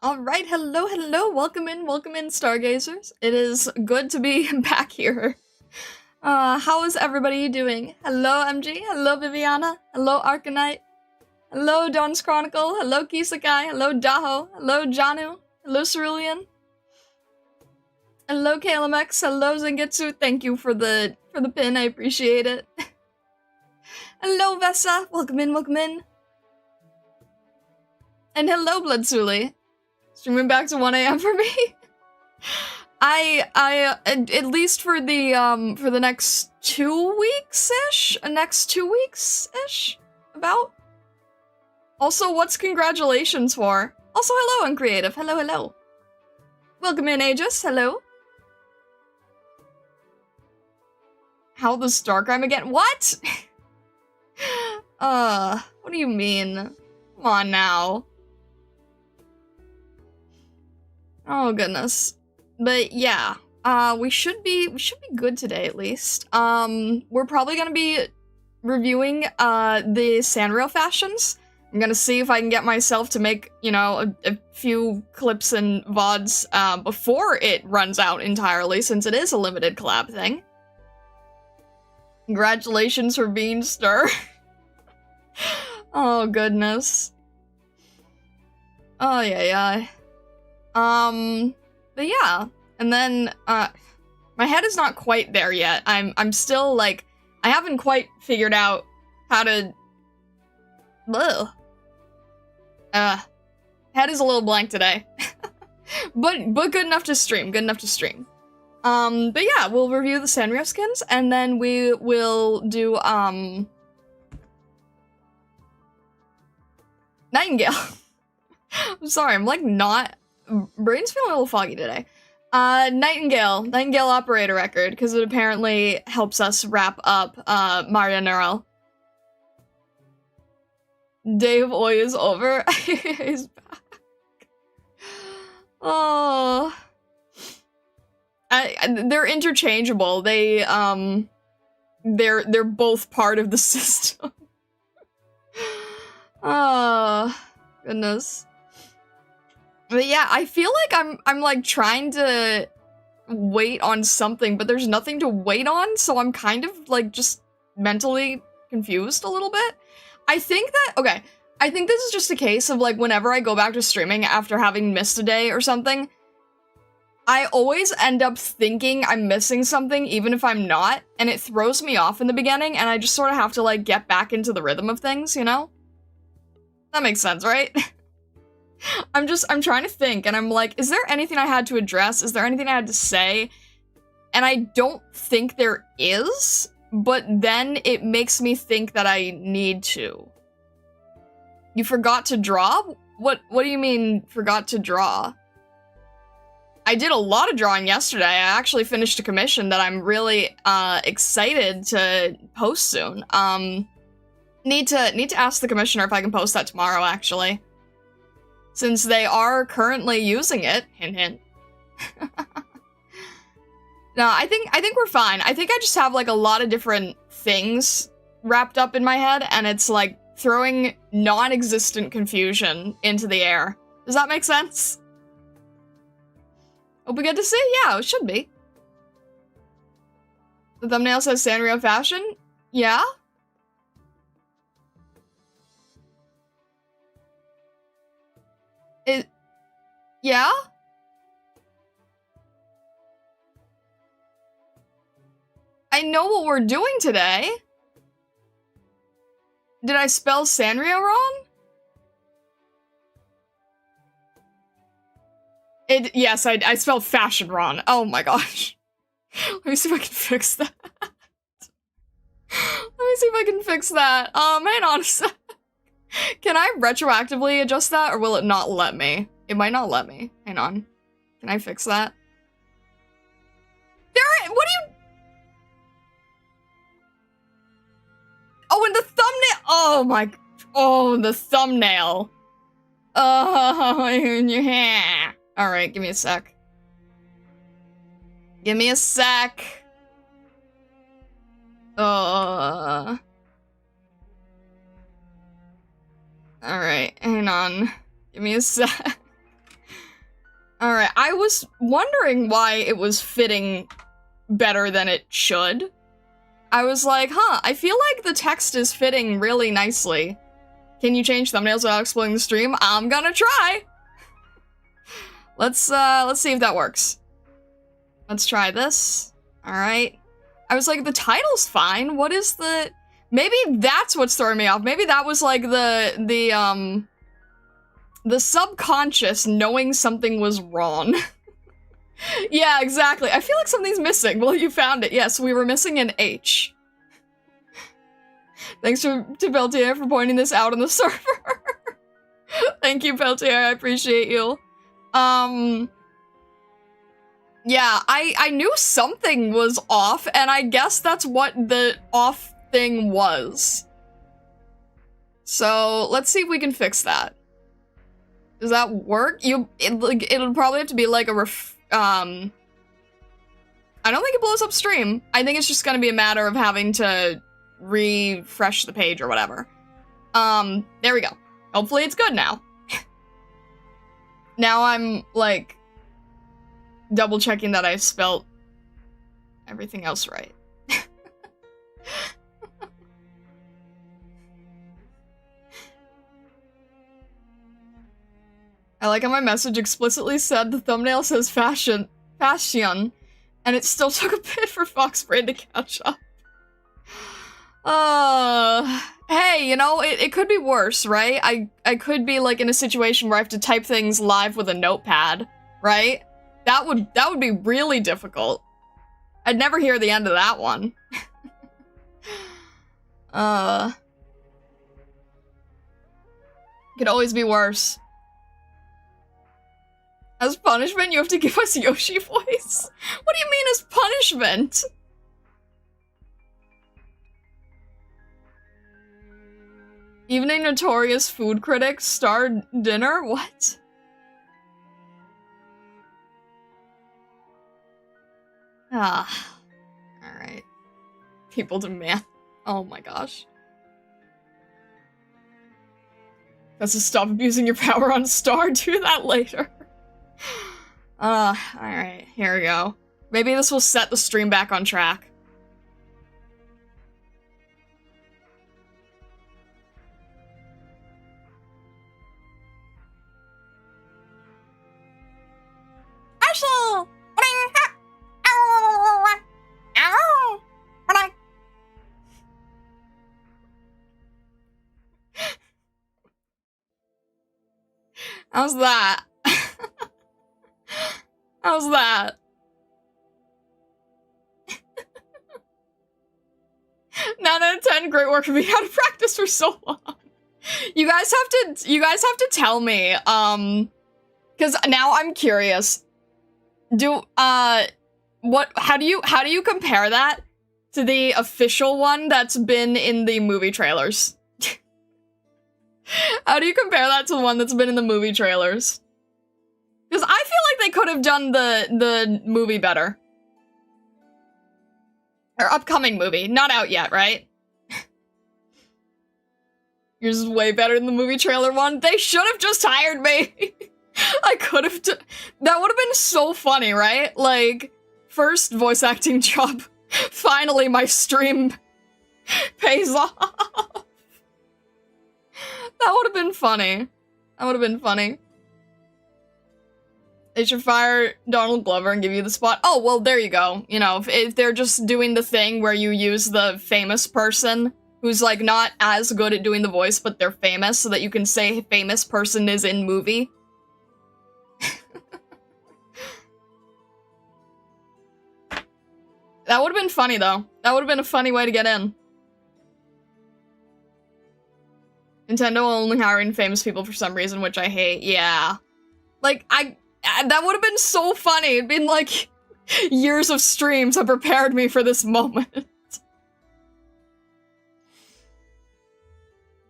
Alright, hello, welcome in, stargazers. It is good to be back here. How is everybody doing? Hello, MG, hello, Viviana, hello, Arknight, hello, Dawn's Chronicle, hello, Kisakai, hello, Daho, hello, Janu, hello, Cerulean, hello, Kalamex, hello, Zangetsu, thank you for the pin, I appreciate it. Hello, Vessa, welcome in. And hello, Bloodsuli. Streaming back to 1 AM for me. I at least for the next 2 weeks-ish? Next 2 weeks-ish? About? Also, what's congratulations for? Also, hello, Uncreative. Hello. Welcome in, Aegis. Hello. How the Starcrime again? What? What do you mean? Come on now. Oh goodness. But yeah, we should be good today at least. We're probably gonna be reviewing the SANRIO fashions. I'm gonna see if I can get myself to make, you know, a few clips and VODs before it runs out entirely, since it is a limited collab thing. Congratulations for being Stir. Oh goodness. Oh yeah. But yeah, and then, my head is not quite there yet. I'm still, like, I haven't quite figured out how to... Ugh. Head is a little blank today. but good enough to stream, but yeah, we'll review the SANRIO skins, and then we will do, Nightingale. I'm sorry, I'm, like, not... Brain's feeling a little foggy today. Nightingale operator record, because it apparently helps us wrap up, Maria Neural. Day of Oi is over. He's back. Oh. They're interchangeable. They're both part of the system. Oh, goodness. But yeah, I feel like I'm like trying to wait on something, but there's nothing to wait on, so I'm kind of like just mentally confused a little bit. I think this is just a case of like whenever I go back to streaming after having missed a day or something, I always end up thinking I'm missing something even if I'm not, and it throws me off in the beginning, and I just sort of have to like get back into the rhythm of things, you know? That makes sense, right? I'm trying to think, and I'm like, is there anything I had to address? Is there anything I had to say? And I don't think there is, but then it makes me think that I need to. You forgot to draw? What do you mean, forgot to draw? I did a lot of drawing yesterday. I actually finished a commission that I'm really, excited to post soon. Need to ask the commissioner if I can post that tomorrow, actually. Since they are currently using it, hint hint. No, I think we're fine. I think I just have like a lot of different things wrapped up in my head, and it's like throwing non-existent confusion into the air. Does that make sense? Hope we get to see? Yeah, it should be. The thumbnail says SANRIO fashion? Yeah? Yeah? I know what we're doing today. Did I spell SANRIO wrong? Yes, I spelled fashion wrong. Oh my gosh. Let me see if I can fix that. Hang on a sec. Can I retroactively adjust that, or will it not let me? It might not let me. Hang on. Can I fix that? What do you... Oh, and the thumbnail! Oh my... Oh, the thumbnail. Oh, yeah. Alright, give me a sec. Alright, hang on. Give me a sec. Alright, I was wondering why it was fitting better than it should. I was like, huh, I feel like the text is fitting really nicely. Can you change thumbnails without exploding the stream? I'm gonna try! Let's see if that works. Let's try this. Alright. I was like, the title's fine. What is the... Maybe that's what's throwing me off. Maybe that was like the subconscious knowing something was wrong. Yeah, exactly. I feel like something's missing. Well, you found it. Yes, we were missing an H. Thanks to Peltier for pointing this out on the server. Thank you, Peltier. I appreciate you. Yeah, I knew something was off, and I guess that's what the off thing was. So, let's see if we can fix that. Does that work? It'll probably have to be like a I don't think it blows up stream. I think it's just gonna be a matter of having to refresh the page or whatever. There we go. Hopefully it's good now. Now I'm, like, double checking that I spelt everything else right. I like how my message explicitly said the thumbnail says fashion, and it still took a bit for Foxbrain to catch up. Hey, you know, it could be worse, right? I could be, like, in a situation where I have to type things live with a notepad, right? That would be really difficult. I'd never hear the end of that one. Could always be worse. As punishment, you have to give us Yoshi voice? What do you mean as punishment? Evening notorious food critic, star dinner? What? Ah. Alright. People demand. Oh my gosh. That's to stop abusing your power on Star. Do that later. Alright, here we go. Maybe this will set the stream back on track. Ashel! How's that? How's that? 9 out of 10, great work for being out of practice for so long. You guys have to tell me, because now I'm curious. How do you compare that to the official one that's been in the movie trailers? How do you compare that to the one that's been in the movie trailers? Because I feel like they could have done the movie better. Or upcoming movie. Not out yet, right? Yours is way better than the movie trailer one. They should have just hired me. I could have... That would have been so funny, right? Like, first voice acting job. Finally, my stream pays off. That would have been funny. That would have been funny. They should fire Donald Glover and give you the spot. Oh, well, there you go. You know, if they're just doing the thing where you use the famous person who's, like, not as good at doing the voice, but they're famous, so that you can say famous person is in movie. That would have been funny, though. That would have been a funny way to get in. Nintendo only hiring famous people for some reason, which I hate. Yeah. Like, that would have been so funny. It'd been like years of streams have prepared me for this moment.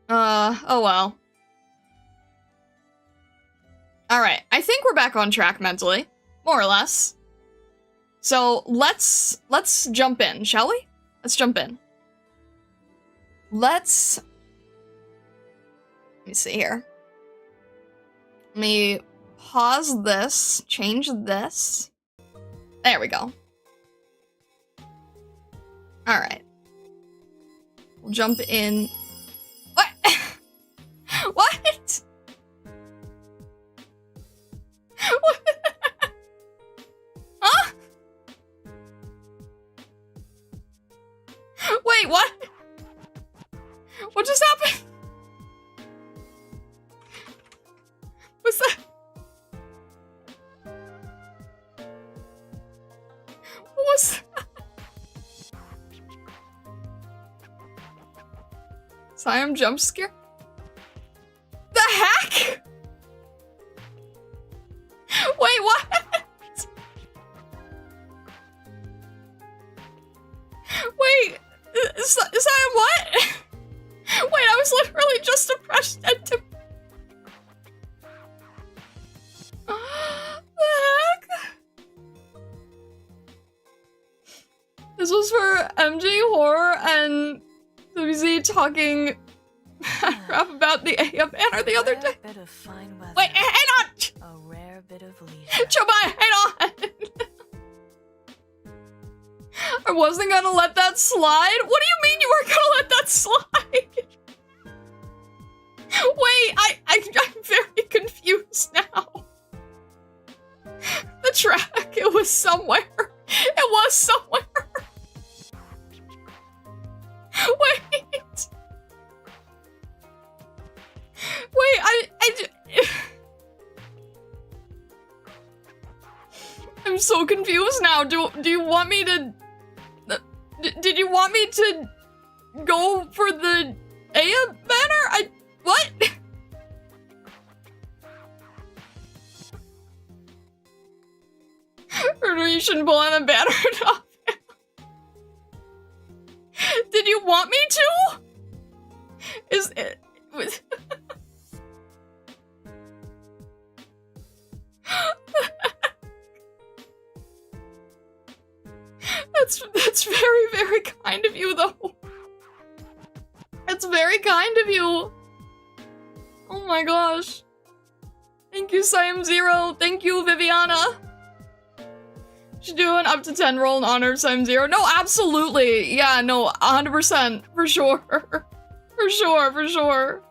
Oh well. Alright, I think we're back on track mentally. More or less. So, let's jump in, shall we? Let's jump in. Let me see here. Let me pause this, change this. There we go. All right. We'll jump in. What? What? What? Huh? Wait, what? What just happened? What's that? What was that? Siam jump scare? The heck? Wait, what? Wait, Siam what? Wait, I was literally just depressed into. The heck? This was for MJ Horror and WZ talking crap about the AF banner the other day. Wait, hang on! A rare bit of leisure. Chobai, hang on! I wasn't gonna let that slide? What do you mean you weren't gonna let that slide? Wait, I'm very confused now. The track, it was somewhere. It was somewhere. Wait. Wait, I'm so confused now. Do you want me to... Did you want me to go for the Aya banner? What? Or you shouldn't pull on the banner enough. Did you want me to? Is it... That's very, very kind of you, though. That's very kind of you. Oh my gosh. Thank you, Siam Zero. Thank you, Viviana. Should do an up to 10 roll in honor of Siam Zero. No, absolutely. Yeah, no, 100%. For sure. For sure, for sure.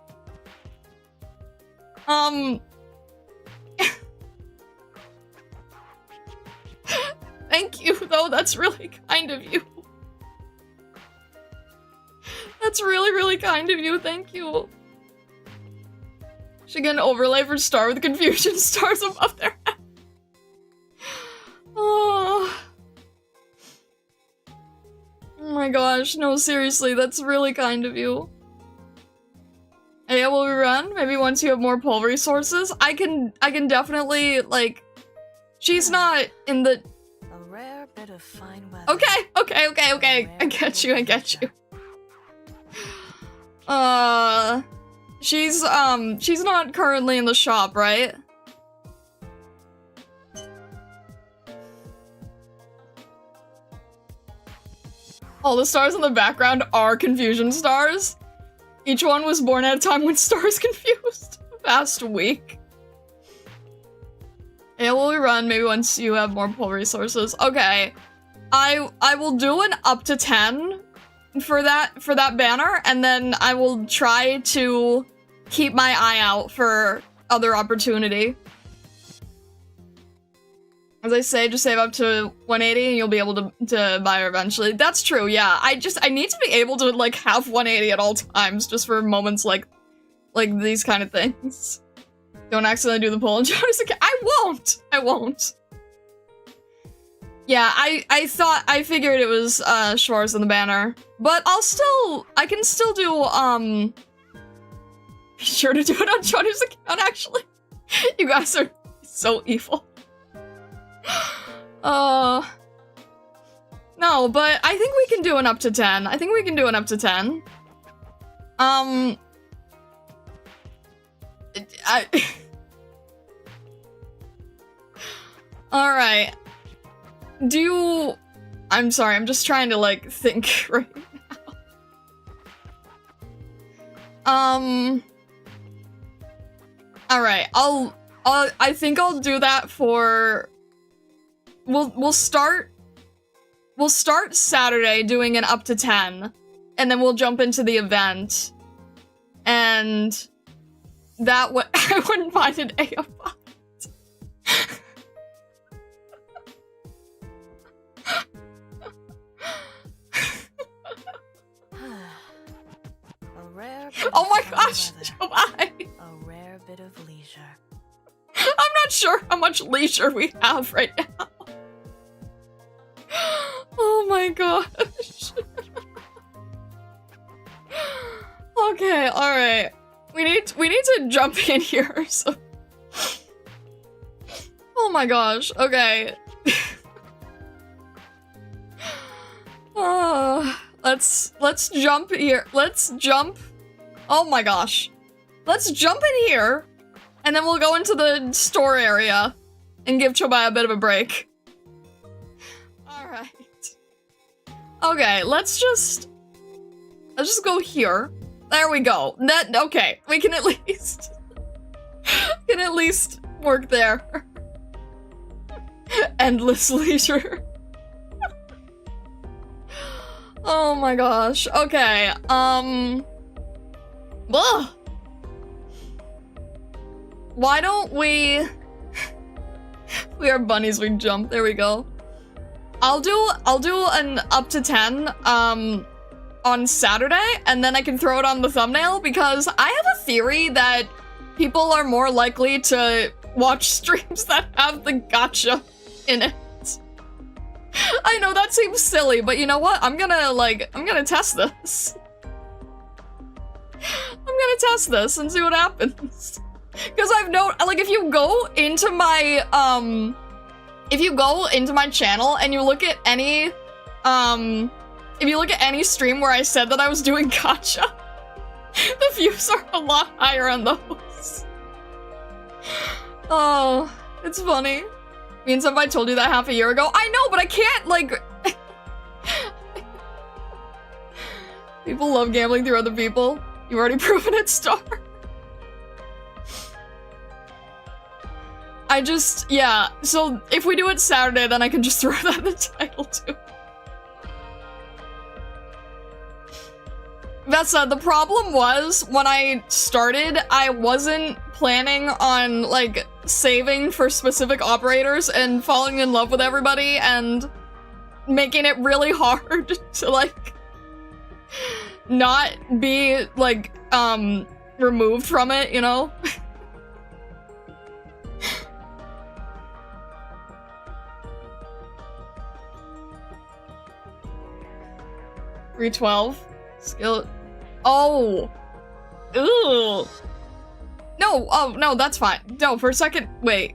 Thank you, though. That's really kind of you. That's really, really kind of you. Thank you. Should get an overlay for star with confusion stars above their head. Oh. Oh my gosh. No, seriously. That's really kind of you. Hey, will we run? Maybe once you have more pull resources? I can definitely, like... She's not in the... Rare bit of fine weather. Okay. I get you. She's not currently in the shop, right? All the stars in the background are confusion stars. Each one was born at a time when stars confused. Past week. Yeah, will we run? Maybe once you have more pull resources. Okay. I will do an up to 10 for that banner, and then I will try to keep my eye out for other opportunity. As I say, just save up to 180 and you'll be able to buy her eventually. That's true, yeah. I need to be able to, like, have 180 at all times, just for moments like these kind of things. Don't accidentally do the pull and Jonas again. I won't. Yeah, I figured it was Schwarz in the banner. But I can still do, be sure to do it on Johnny's account, actually. You guys are so evil. No, but I think we can do an up to 10. Alright. I'm sorry, I'm just trying to, like, think right now. Alright, I'll I think I'll do that for... We'll start Saturday doing an up to 10, and then we'll jump into the event. And that I wouldn't mind an AF bot. Oh my gosh, July. A rare bit of leisure. I'm not sure how much leisure we have right now. Oh my gosh. Okay, alright. We need to jump in here, so... Oh my gosh, okay. Let's jump here. Let's jump. Oh my gosh. Let's jump in here, and then we'll go into the store area and give Chobaya a bit of a break. Alright. Okay, let's just go here. There we go. Okay, we can at least work there. Endless leisure. Oh my gosh. Okay. Ugh. Why don't we are bunnies, we jump. There we go. I'll do an up to 10 on Saturday, and then I can throw it on the thumbnail, because I have a theory that people are more likely to watch streams that have the gacha in it. I know that seems silly, but you know what? I'm gonna test this. I'm gonna test this and see what happens. Because I've like, if you go into my channel and you look at any, if you look at any stream where I said that I was doing gacha, the views are a lot higher on those. Oh, it's funny. Means if I told you that half a year ago. I know, but I can't, like... People love gambling through other people. You've already proven it, Star. Yeah, so if we do it Saturday, then I can just throw that in the title, too. That's the problem was, when I started, I wasn't planning on, like, saving for specific operators and falling in love with everybody and making it really hard to, like, not be, like, removed from it, you know? 312 skill. Oh. Ooh. No, oh, no, that's fine. No, for a second, wait.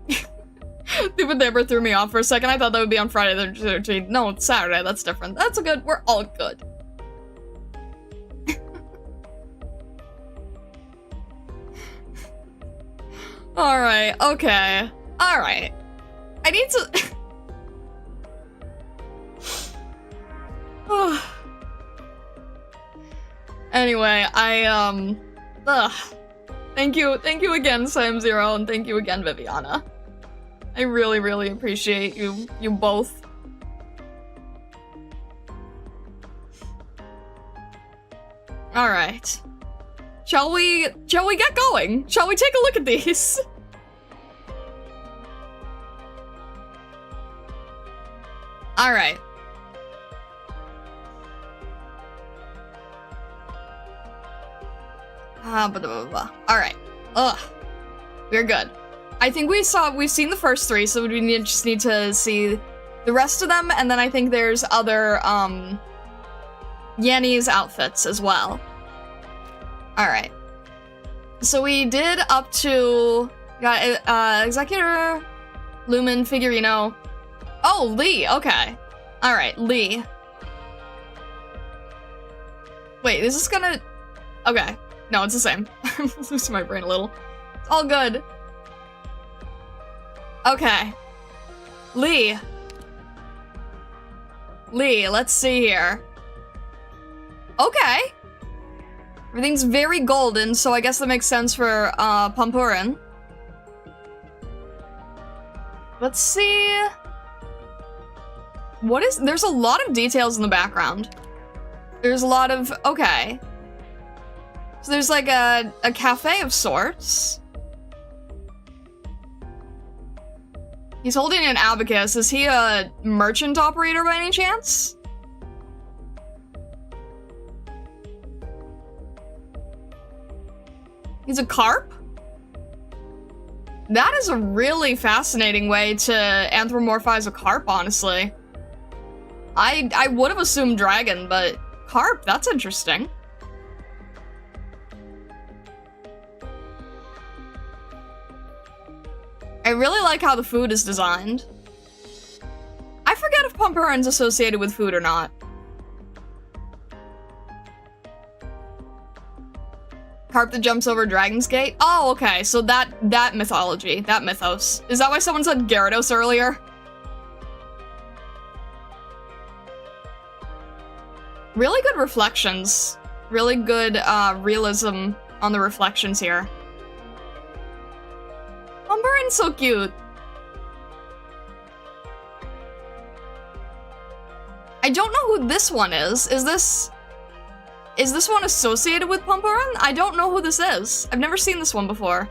The neighbor threw me off for a second. I thought that would be on Friday the 13th. No, it's Saturday, that's different. That's a good, we're all good. Alright, okay. Alright. I need to... Anyway, Thank you again, Sam0, and thank you again, Viviana. I really, really appreciate you both. Alright. Shall we get going? Shall we take a look at these? Alright. Alright. Ugh. We're good. I think we've seen the first three, so we just need to see the rest of them, and then I think there's other, Yanni's outfits as well. Alright. So we did up to, got, Executor, Lumen, Figurino. Oh, Lee, okay. Alright, Lee. Wait, is this gonna... Okay. No, it's the same. I'm losing my brain a little. It's all good. Okay. Lee. Lee, let's see here. Okay. Everything's very golden, so I guess that makes sense for, Pumpurin. Let's see. What is... There's a lot of details in the background. There's a lot of... Okay. So there's like a cafe of sorts. He's holding an abacus. Is he a merchant operator by any chance? He's a carp? That is a really fascinating way to anthropomorphize a carp, honestly. I would have assumed dragon, but carp, that's interesting. I really like how the food is designed. I forget if Pumperon's associated with food or not. Carp that jumps over Dragon's Gate? Oh, okay, so that mythology, that mythos. Is that why someone said Gyarados earlier? Really good reflections. Really good realism on the reflections here. Pumperon's so cute. I don't know who this one is. Is this one associated with Pumperon? I don't know who this is. I've never seen this one before.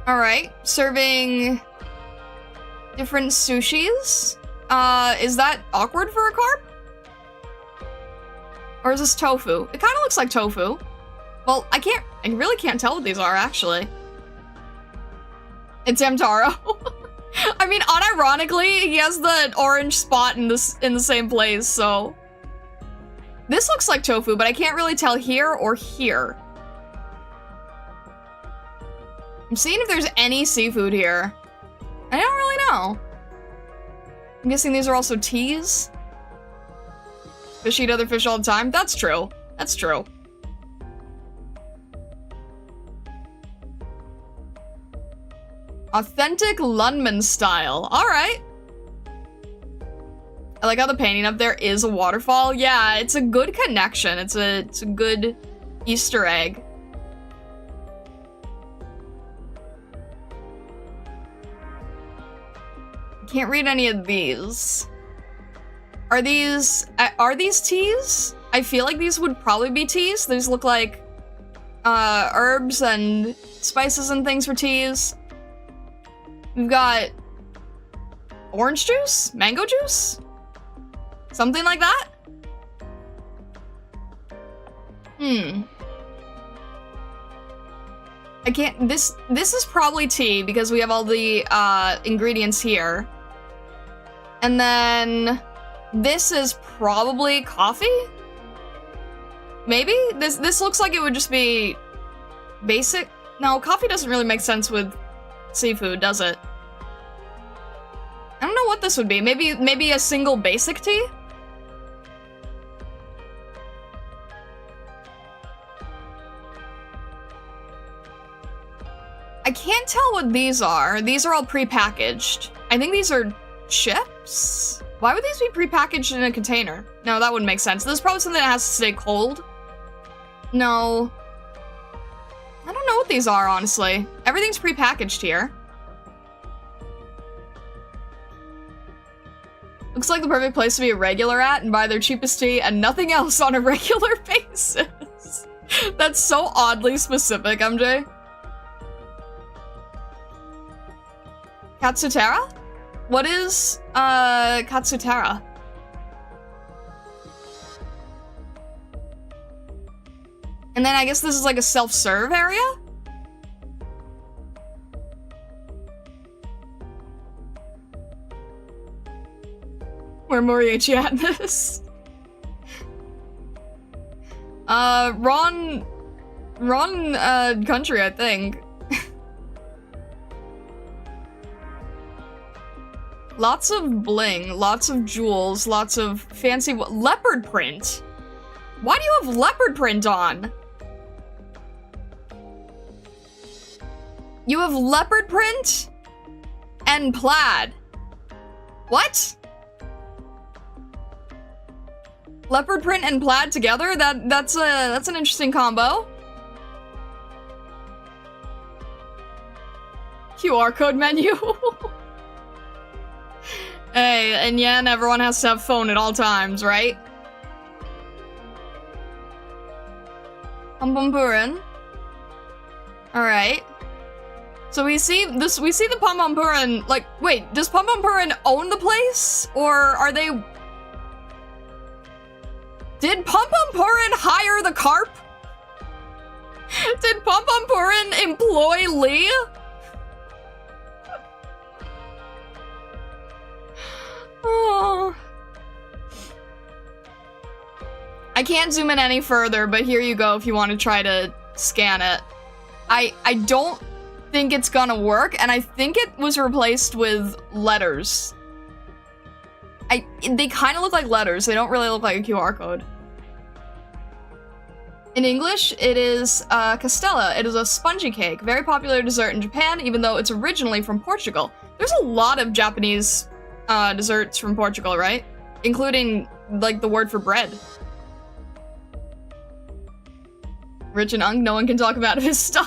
Alright, serving different sushis. Is that awkward for a carp? Or is this tofu? It kind of looks like tofu. Well, I really can't tell what these are, actually. It's Hamtaro. I mean, unironically, he has the orange spot in the same place, so... This looks like tofu, but I can't really tell here or here. I'm seeing if there's any seafood here. I don't really know. I'm guessing these are also teas. Fish eat other fish all the time? That's true. That's true. Authentic Lunman style. Alright. I like how the painting up there is a waterfall. Yeah, it's a good connection. It's a good Easter egg. Can't read any of these. Are these teas? I feel like these would probably be teas. These look like herbs and spices and things for teas. We've got orange juice? Mango juice? Something like that? I can't, this is probably tea because we have all the ingredients here. And then this is probably coffee? Maybe? This looks like it would just be basic. No, coffee doesn't really make sense with seafood, does it? I don't know what this would be. Maybe a single basic tea? I can't tell what these are. These are all pre-packaged. I think these are chips? Why would these be pre-packaged in a container? No, that wouldn't make sense. This is probably something that has to stay cold. No. I don't know what these are, honestly. Everything's pre-packaged here. Looks like the perfect place to be a regular at and buy their cheapest tea and nothing else on a regular basis. That's so oddly specific, MJ. Katsutera? What is, Katsutera? And then I guess this is like a self-serve area? Where Moriichi at in this? Wrong country, I think. Lots of bling, lots of jewels, lots of fancy leopard print. Why do you have leopard print on? You have leopard print and plaid. What? Leopard print and plaid together? That's an interesting combo. QR code menu. Hey, and yeah, everyone has to have phone at all times, right? Pompompurin. Alright. So we see the Pompompurin, like, wait, does Pompompurin own the place? Or are they... Did Pompompurin hire the carp? Did Pompompurin employ Lee? Oh. I can't zoom in any further, but here you go if you want to try to scan it. I don't think it's gonna work, and I think it was replaced with letters. They kind of look like letters. They don't really look like a QR code. In English, it is Castella. It is a spongy cake, very popular dessert in Japan, even though it's originally from Portugal. There's a lot of Japanese desserts from Portugal, right? Including, like, the word for bread. Rich and Unk, no one can talk about his style.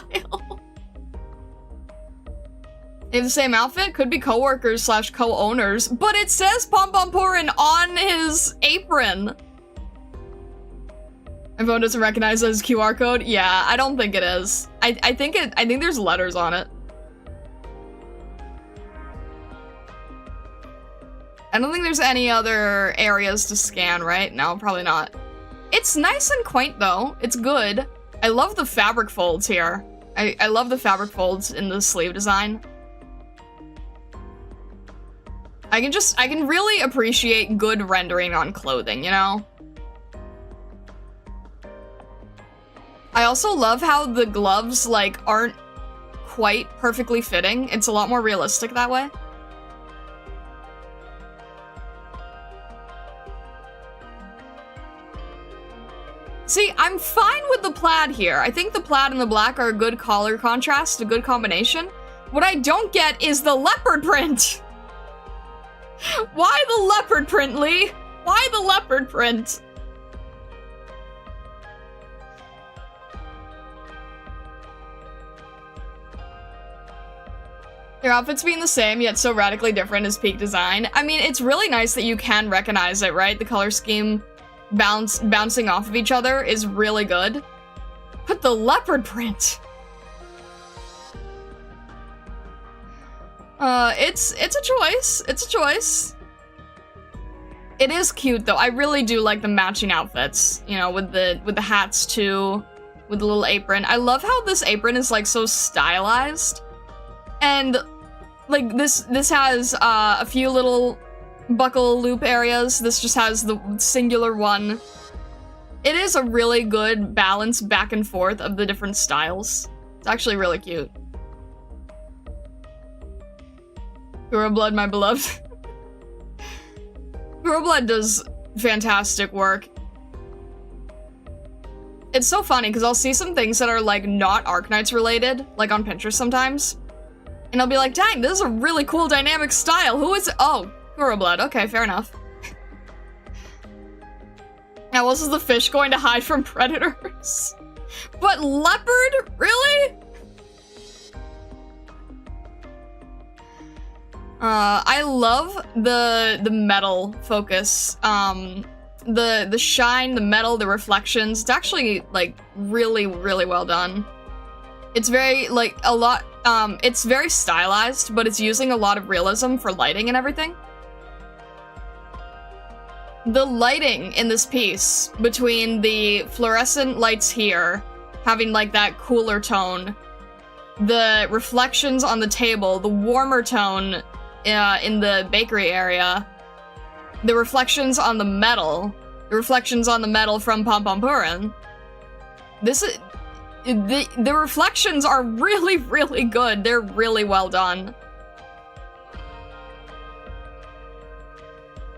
They have the same outfit? Could be co-workers / co-owners, but it says Pompompurin on his apron. My phone doesn't recognize it as QR code? Yeah, I don't think it is. I think there's letters on it. I don't think there's any other areas to scan, right? No, probably not. It's nice and quaint, though. It's good. I love the fabric folds here. I love the fabric folds in the sleeve design. I can really appreciate good rendering on clothing, you know? I also love how the gloves, like, aren't quite perfectly fitting. It's a lot more realistic that way. See, I'm fine with the plaid here. I think the plaid and the black are a good color contrast, a good combination. What I don't get is the leopard print. Why the leopard print, Lee? Why the leopard print? Their outfits being the same, yet so radically different is peak design. I mean, it's really nice that you can recognize it, right? The color scheme bouncing off of each other is really good. But the leopard print. It's a choice. It's a choice. It is cute though. I really do like the matching outfits, you know, with the hats too, with the little apron. I love how this apron is like so stylized. And like this has a few little buckle loop areas. This just has the singular one. It is a really good balance back and forth of the different styles. It's actually really cute. Pure Blood, my beloved. Pure Blood does fantastic work. It's so funny because I'll see some things that are like not Arknights related, like on Pinterest sometimes. And I'll be like, dang, this is a really cool dynamic style. Who is it? Oh, Pure Blood. Okay, fair enough. How else is the fish going to hide from predators? But leopard? Really? I love the metal focus. The shine, the metal, the reflections. It's actually like really, really well done. It's very like a lot. It's very stylized, but it's using a lot of realism for lighting and everything. The lighting in this piece between the fluorescent lights here, having like that cooler tone, the reflections on the table, the warmer tone in the bakery area, the reflections on the metal from Pompompurin. The reflections are really, really good. They're really well done.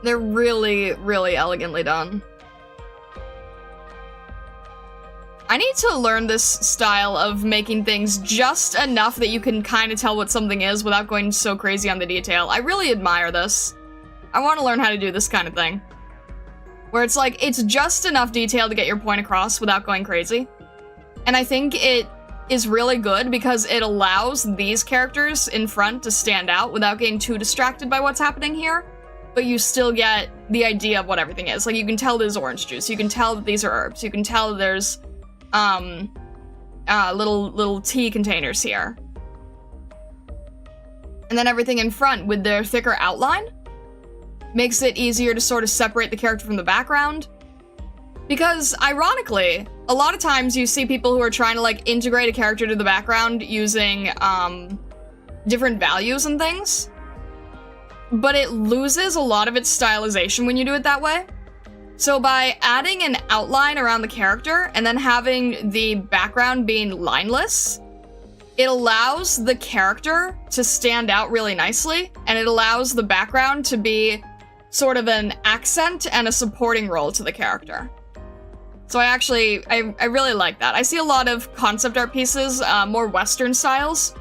They're really, really elegantly done. I need to learn this style of making things just enough that you can kind of tell what something is without going so crazy on the detail. I really admire this. I want to learn how to do this kind of thing. Where it's like, it's just enough detail to get your point across without going crazy. And I think it is really good because it allows these characters in front to stand out without getting too distracted by what's happening here, but you still get the idea of what everything is. Like, you can tell there's orange juice, you can tell that these are herbs, you can tell there's little tea containers here. And then everything in front with their thicker outline makes it easier to sort of separate the character from the background. Because, ironically, a lot of times you see people who are trying to, like, integrate a character to the background using, different values and things. But it loses a lot of its stylization when you do it that way. So by adding an outline around the character and then having the background being lineless, it allows the character to stand out really nicely, and it allows the background to be sort of an accent and a supporting role to the character. So I really like that. I see a lot of concept art pieces, more Western styles,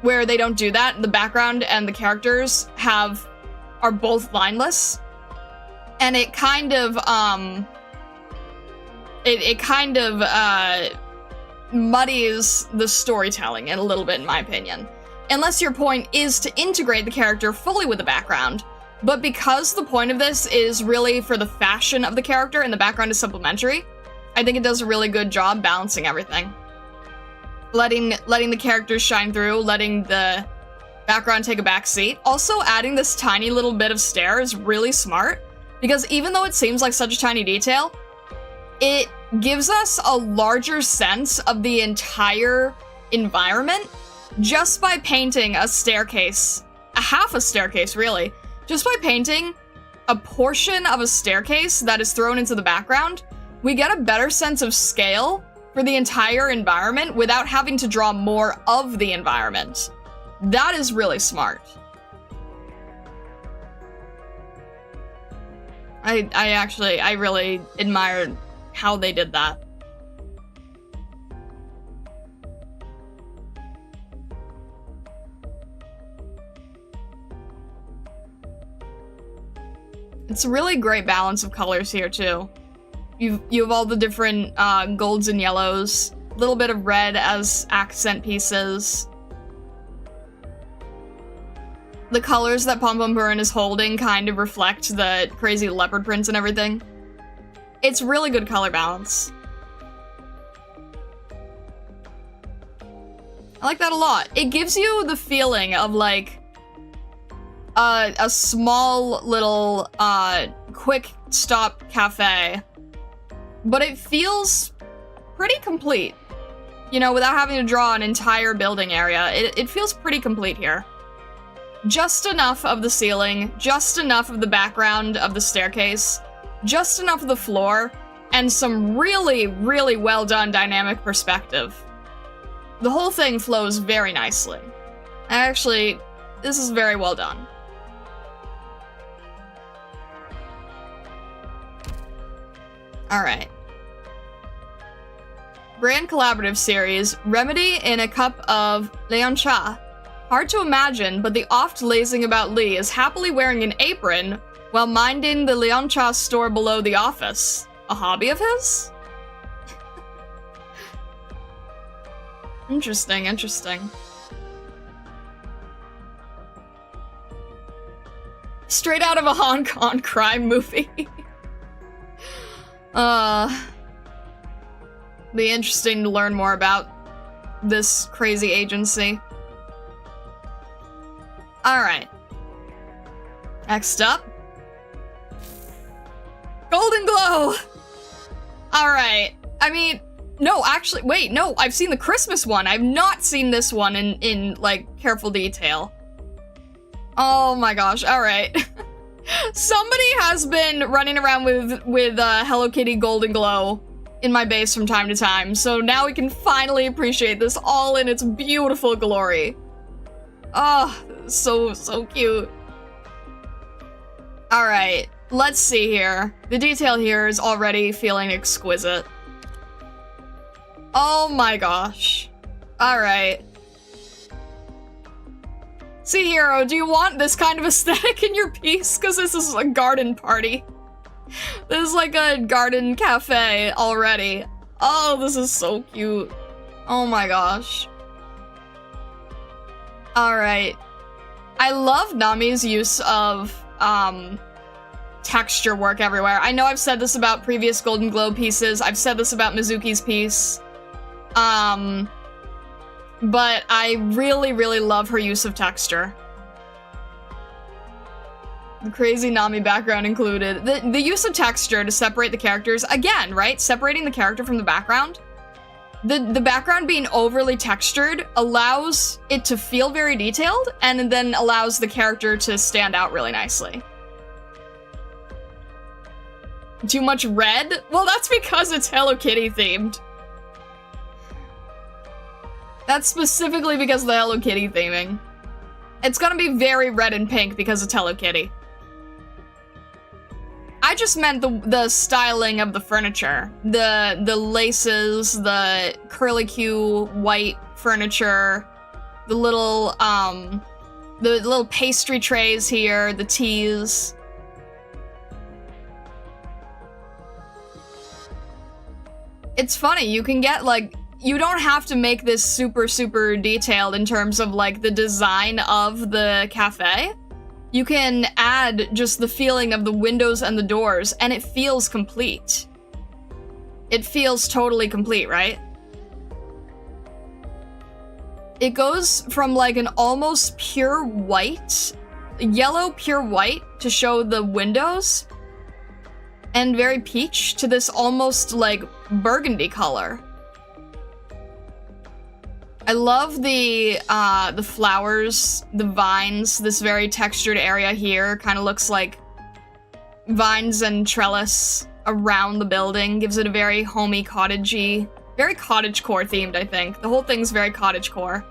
where they don't do that. The background and the characters are both lineless. And it kind of, muddies the storytelling in a little bit, in my opinion. Unless your point is to integrate the character fully with the background. But because the point of this is really for the fashion of the character and the background is supplementary, I think it does a really good job balancing everything. Letting the characters shine through, letting the background take a back seat. Also, adding this tiny little bit of stair is really smart, because even though it seems like such a tiny detail, it gives us a larger sense of the entire environment just by painting a staircase, a half a staircase really. Just by painting a portion of a staircase that is thrown into the background, we get a better sense of scale for the entire environment without having to draw more of the environment. That is really smart. I really admired how they did that. It's a really great balance of colors here, too. You have all the different golds and yellows, a little bit of red as accent pieces. The colors that Pom Pom Purin is holding kind of reflect the crazy leopard prints and everything. It's really good color balance. I like that a lot. It gives you the feeling of, like, a small little quick stop cafe, but it feels pretty complete, you know, without having to draw an entire building area. It feels pretty complete here. Just enough of the ceiling, just enough of the background of the staircase, just enough of the floor, and some really, really well done dynamic perspective. The whole thing flows very nicely. Actually, this is very well done. Alright. Brand collaborative series, Remedy in a cup of Leon Cha. Hard to imagine, but the oft lazing about Lee is happily wearing an apron while minding the Leon Cha store below the office. A hobby of his? Interesting, interesting. Straight out of a Hong Kong crime movie. Be interesting to learn more about this crazy agency. Alright. Next up. Golden Glow! Alright. I mean, no, actually, wait, no, I've seen the Christmas one. I've not seen this one in like, careful detail. Oh my gosh, alright. Somebody has been running around with Hello Kitty Golden Glow in my base from time to time, so now we can finally appreciate this all in its beautiful glory. Oh, so cute. Alright, let's see here. The detail here is already feeling exquisite. Oh my gosh. Alright. See, Hero, do you want this kind of aesthetic in your piece? Because this is a garden party. This is like a garden cafe already. Oh, this is so cute. Oh my gosh. Alright. I love Nami's use of, texture work everywhere. I know I've said this about previous Golden Globe pieces. I've said this about Mizuki's piece. But I really, really love her use of texture. The crazy Nami background included. The use of texture to separate the characters, again, right? Separating the character from the background. The background being overly textured allows it to feel very detailed, and then allows the character to stand out really nicely. Too much red? Well, that's because it's Hello Kitty themed. That's specifically because of the Hello Kitty theming. It's gonna be very red and pink because it's Hello Kitty. I just meant the styling of the furniture. The laces, the curlicue white furniture, the little pastry trays here, the teas. It's funny, you can get, like, you don't have to make this super, super detailed in terms of, like, the design of the cafe. You can add just the feeling of the windows and the doors, and it feels complete. It feels totally complete, right? It goes from, like, an almost pure white, yellow pure white to show the windows, and very peach to this almost, like, burgundy color. I love the flowers, the vines, this very textured area here. Kind of looks like vines and trellis around the building. Gives it a very homey, cottagey, very cottagecore themed, I think. The whole thing's very cottagecore.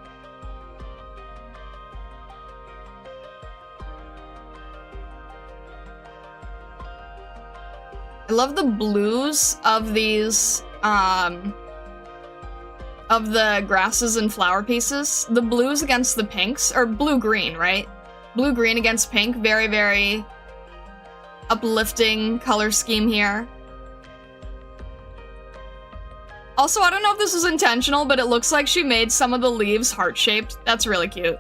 I love the blues of these, of the grasses and flower pieces. The blues against the pinks, or blue-green, right? Blue-green against pink, very, very uplifting color scheme here. Also, I don't know if this was intentional, but it looks like she made some of the leaves heart-shaped. That's really cute.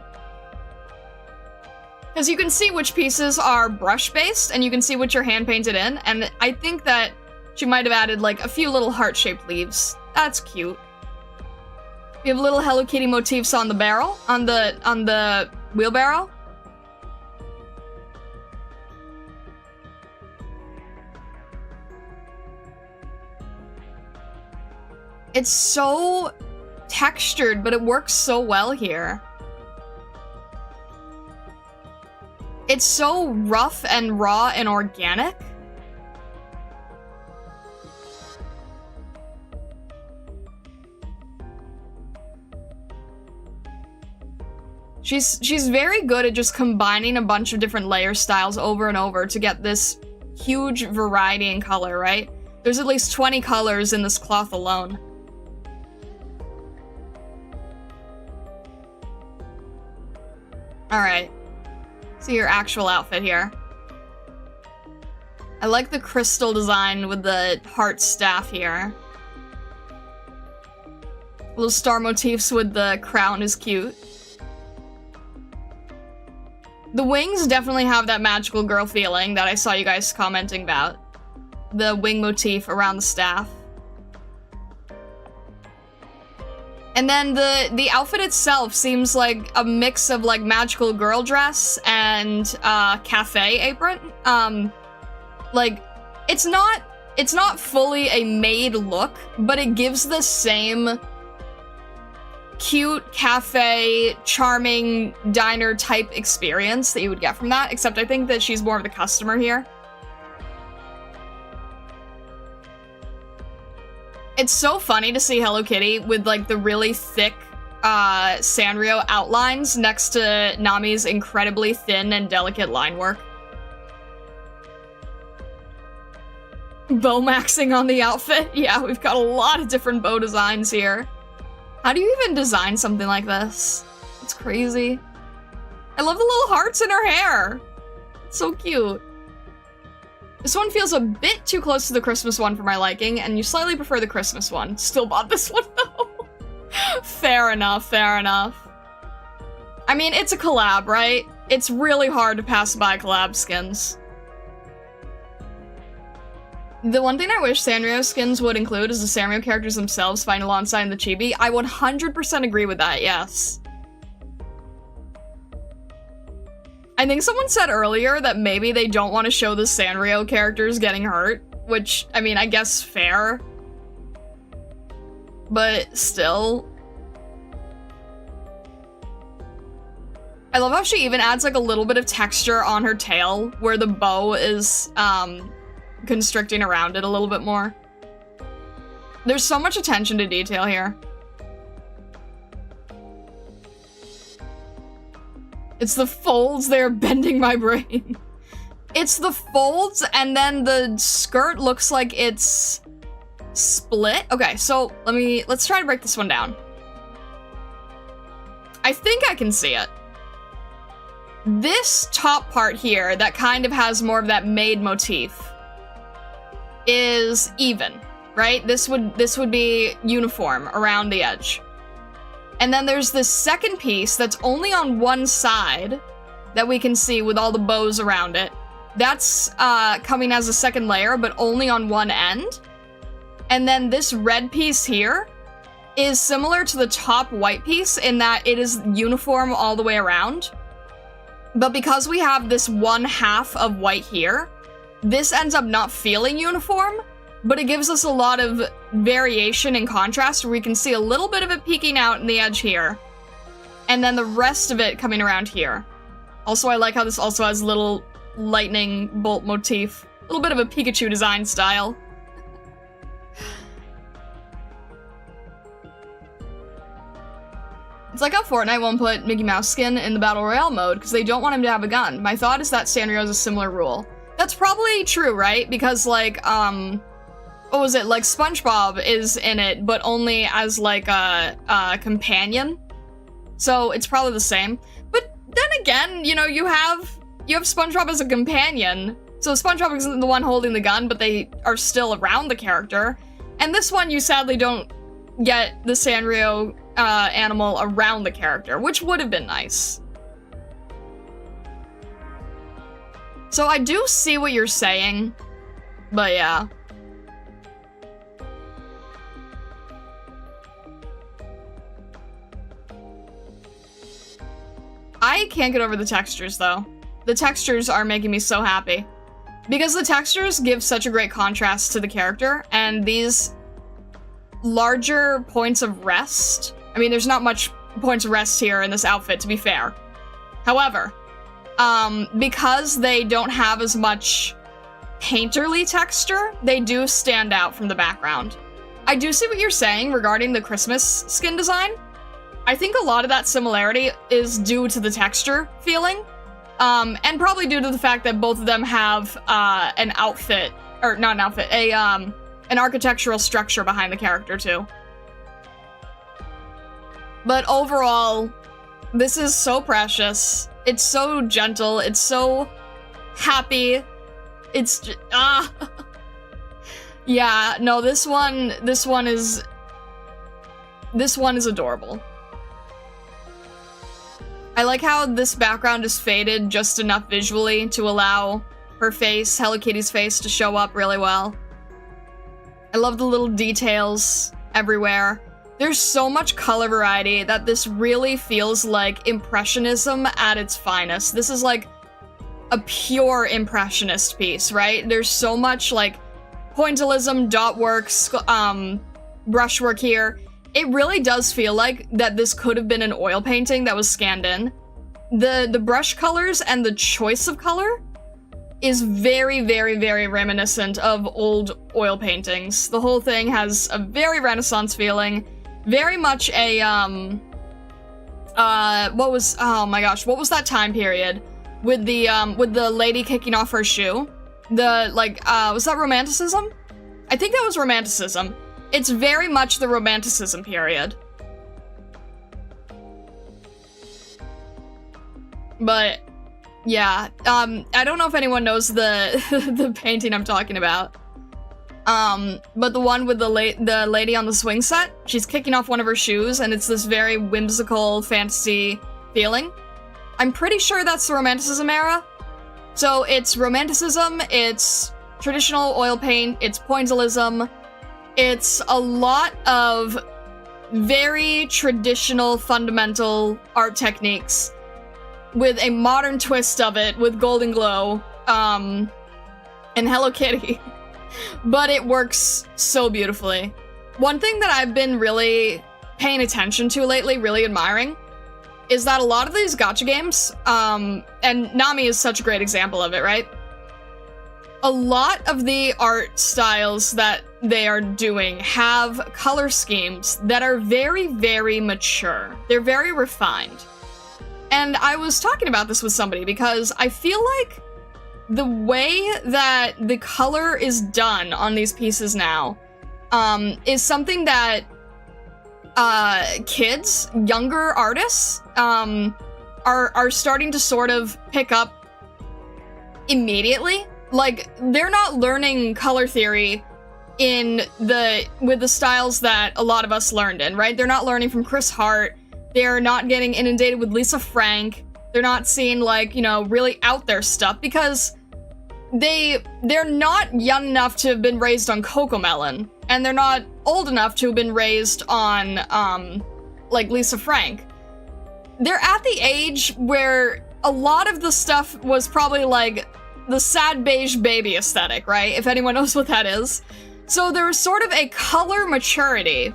Because you can see which pieces are brush-based, and you can see which are hand-painted in, and I think that she might have added, like, a few little heart-shaped leaves. That's cute. We have little Hello Kitty motifs on the barrel, on the wheelbarrow. It's so textured, but it works so well here. It's so rough and raw and organic. She's very good at just combining a bunch of different layer styles over and over to get this huge variety in color, right? There's at least 20 colors in this cloth alone. Alright. See your actual outfit here. I like the crystal design with the heart staff here. Little star motifs with the crown is cute. The wings definitely have that magical girl feeling that I saw you guys commenting about. The wing motif around the staff. And then the outfit itself seems like a mix of, like, magical girl dress and cafe apron. Like, it's not fully a maid look, but it gives the same cute cafe, charming diner type experience that you would get from that, except I think that she's more of the customer here. It's so funny to see Hello Kitty with, like, the really thick Sanrio outlines next to Nami's incredibly thin and delicate line work. Bow maxing on the outfit. Yeah, we've got a lot of different bow designs here. How do you even design something like this? It's crazy. I love the little hearts in her hair. It's so cute. This one feels a bit too close to the Christmas one for my liking, and you slightly prefer the Christmas one. Still bought this one, though. Fair enough, fair enough. I mean, it's a collab, right? It's really hard to pass by collab skins. The one thing I wish Sanrio skins would include is the Sanrio characters themselves find alongside in the chibi. I 100% agree with that, yes. I think someone said earlier that maybe they don't want to show the Sanrio characters getting hurt, which, I mean, I guess fair. But still. I love how she even adds like a little bit of texture on her tail where the bow is constricting around it a little bit more. There's so much attention to detail here. It's the folds, they're bending my brain. It's the folds, and then the skirt looks like it's split. Okay, so let's try to break this one down. I think I can see it. This top part here that kind of has more of that maid motif is even, right? This would be uniform around the edge. And then there's this second piece that's only on one side that we can see with all the bows around it. That's coming as a second layer, but only on one end. And then this red piece here is similar to the top white piece in that it is uniform all the way around. But because we have this one half of white here, this ends up not feeling uniform, but it gives us a lot of variation and contrast where we can see a little bit of it peeking out in the edge here, and then the rest of it coming around here. Also, I like how this also has little lightning bolt motif. A little bit of a Pikachu design style. It's like how Fortnite won't put Mickey Mouse skin in the Battle Royale mode because they don't want him to have a gun. My thought is that Sanrio has a similar rule. That's probably true, right? Because, like, what was it? Like, SpongeBob is in it, but only as, like, a companion. So, it's probably the same. But then again, you know, you have SpongeBob as a companion. So, SpongeBob isn't the one holding the gun, but they are still around the character. And this one, you sadly don't get the Sanrio animal around the character, which would have been nice. So I do see what you're saying, but yeah. I can't get over the textures, though. The textures are making me so happy. Because the textures give such a great contrast to the character, and these larger points of rest. I mean, there's not much points of rest here in this outfit, to be fair. However, because they don't have as much painterly texture, they do stand out from the background. I do see what you're saying regarding the Christmas skin design. I think a lot of that similarity is due to the texture feeling, and probably due to the fact that both of them have an outfit, or not an outfit, an architectural structure behind the character too. But overall, this is so precious. It's so gentle. It's so happy. It's just, yeah, no, this one is adorable. I like how this background is faded just enough visually to allow her face, Hello Kitty's face, to show up really well. I love the little details everywhere. There's so much color variety that this really feels like Impressionism at its finest. This is like a pure Impressionist piece, right? There's so much like pointillism, dot work, brushwork here. It really does feel like that this could have been an oil painting that was scanned in. The brush colors and the choice of color is very, very, very reminiscent of old oil paintings. The whole thing has a very Renaissance feeling. Very much a, what was that time period? With the lady kicking off her shoe? Was that Romanticism? I think that was Romanticism. It's very much the Romanticism period. But, yeah, I don't know if anyone knows the, the painting I'm talking about. But the one with the lady on the swing set, she's kicking off one of her shoes, and it's this very whimsical fantasy feeling. I'm pretty sure that's the Romanticism era. So it's Romanticism, it's traditional oil paint, it's pointillism, it's a lot of very traditional, fundamental art techniques with a modern twist of it with Golden Glow, and Hello Kitty. But it works so beautifully. One thing that I've been really paying attention to lately, really admiring, is that a lot of these gacha games, and Nami is such a great example of it, right? A lot of the art styles that they are doing have color schemes that are very, very mature. They're very refined. And I was talking about this with somebody because I feel like the way that the color is done on these pieces now is something that kids, younger artists, are starting to sort of pick up immediately. Like, they're not learning color theory with the styles that a lot of us learned in, right? They're not learning from Chris Hart. They're not getting inundated with Lisa Frank. They're not seeing, like, you know, really out there stuff because they're not young enough to have been raised on Cocomelon, and they're not old enough to have been raised on, like, Lisa Frank. They're at the age where a lot of the stuff was probably, like, the sad beige baby aesthetic, right? If anyone knows what that is. So there was sort of a color maturity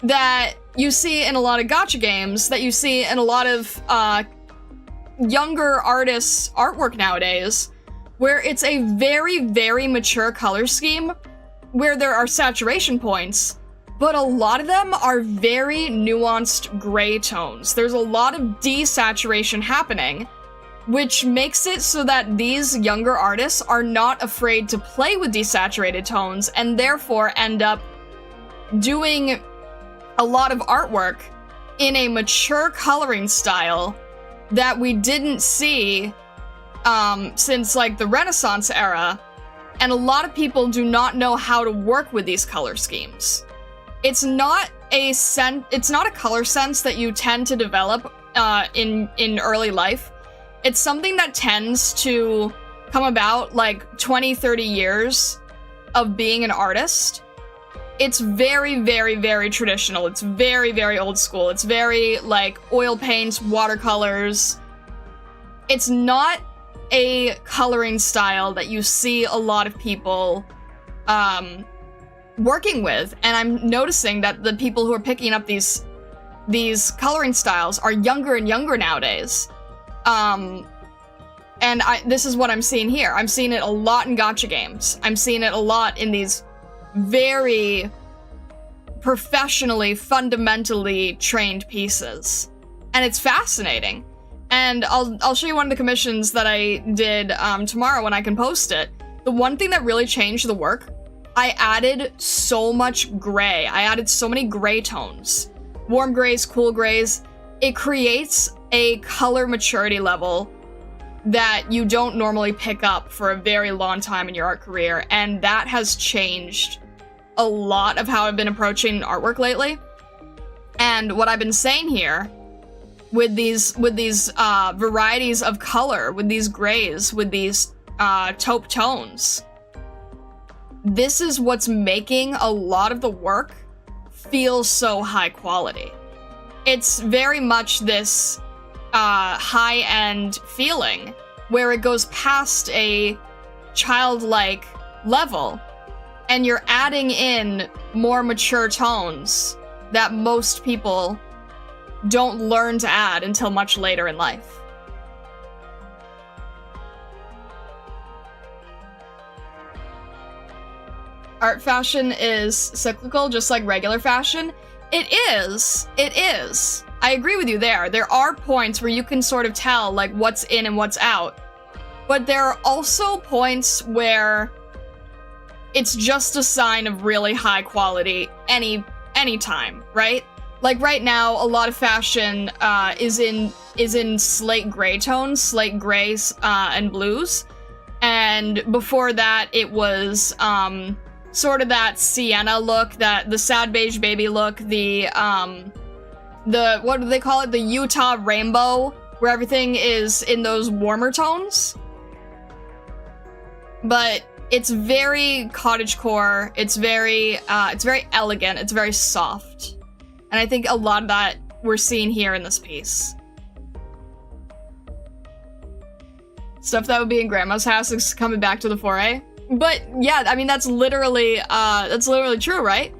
that you see in a lot of gacha games, that you see in a lot of younger artists' artwork nowadays, where it's a very, very mature color scheme, where there are saturation points, but a lot of them are very nuanced gray tones. There's a lot of desaturation happening, which makes it so that these younger artists are not afraid to play with desaturated tones and therefore end up doing a lot of artwork in a mature coloring style that we didn't see since, like, the Renaissance era, and a lot of people do not know how to work with these color schemes. It's not a color sense that you tend to develop in early life. It's something that tends to come about, like, 20, 30 years of being an artist. It's very, very, very traditional. It's very, very old school. It's very, like, oil paints, watercolors. It's not a coloring style that you see a lot of people working with. And I'm noticing that the people who are picking up these coloring styles are younger and younger nowadays. And this is what I'm seeing here. I'm seeing it a lot in gacha games. I'm seeing it a lot in these very professionally, fundamentally trained pieces. And it's fascinating. And I'll show you one of the commissions that I did tomorrow when I can post it. The one thing that really changed the work, I added so much gray. I added so many gray tones. Warm grays, cool grays. It creates a color maturity level that you don't normally pick up for a very long time in your art career, and that has changed a lot of how I've been approaching artwork lately. And what I've been saying here, with these varieties of color, with these grays, with these taupe tones, this is what's making a lot of the work feel so high quality. It's very much this high-end feeling where it goes past a childlike level and you're adding in more mature tones that most people don't learn to add until much later in life. Art fashion is cyclical, just like regular fashion. It is. I agree with you there. There are points where you can sort of tell, like, what's in and what's out. But there are also points where it's just a sign of really high quality any time, right? Like right now, a lot of fashion is in slate gray tones, slate grays and blues. And before that, it was sort of that sienna look, the sad beige baby look, the what do they call it? The Utah rainbow, where everything is in those warmer tones. But it's very cottagecore. It's very elegant. It's very soft. And I think a lot of that we're seeing here in this piece. Stuff that would be in Grandma's house is coming back to the foray. But yeah, I mean, that's literally true, right?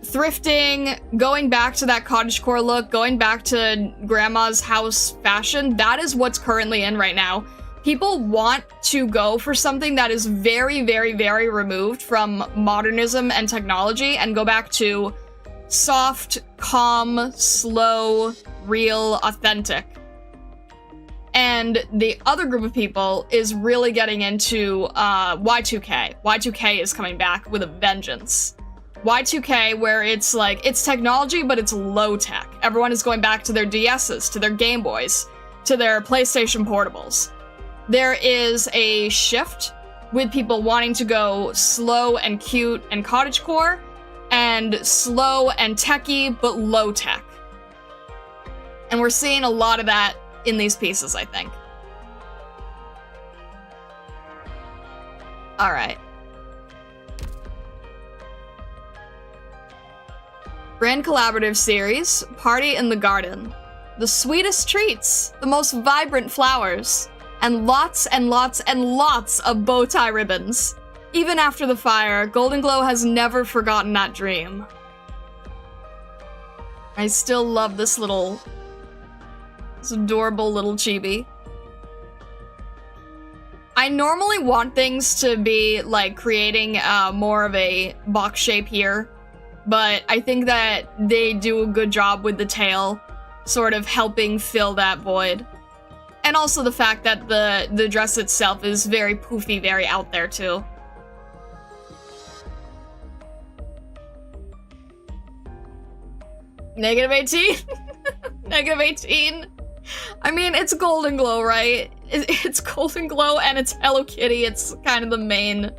Thrifting, going back to that cottagecore look, going back to Grandma's house fashion, that is what's currently in right now. People want to go for something that is very, very, very removed from modernism and technology and go back to soft, calm, slow, real, authentic. And the other group of people is really getting into Y2K. Y2K is coming back with a vengeance. Y2K, where it's like, it's technology, but it's low tech. Everyone is going back to their DSs, to their Game Boys, to their PlayStation portables. There is a shift with people wanting to go slow and cute and cottagecore, and slow and techy, but low tech. And we're seeing a lot of that in these pieces, I think. All right. Brand collaborative series, Party in the Garden. The sweetest treats, the most vibrant flowers, and lots and lots and lots of bow tie ribbons. Even after the fire, Golden Glow has never forgotten that dream. I still love this adorable little chibi. I normally want things to be like creating more of a box shape here, but I think that they do a good job with the tail, sort of helping fill that void. And also the fact that the dress itself is very poofy, very out there too. Negative 18? Negative 18? I mean, it's Golden Glow, right? It's Golden Glow and it's Hello Kitty. It's kind of the main...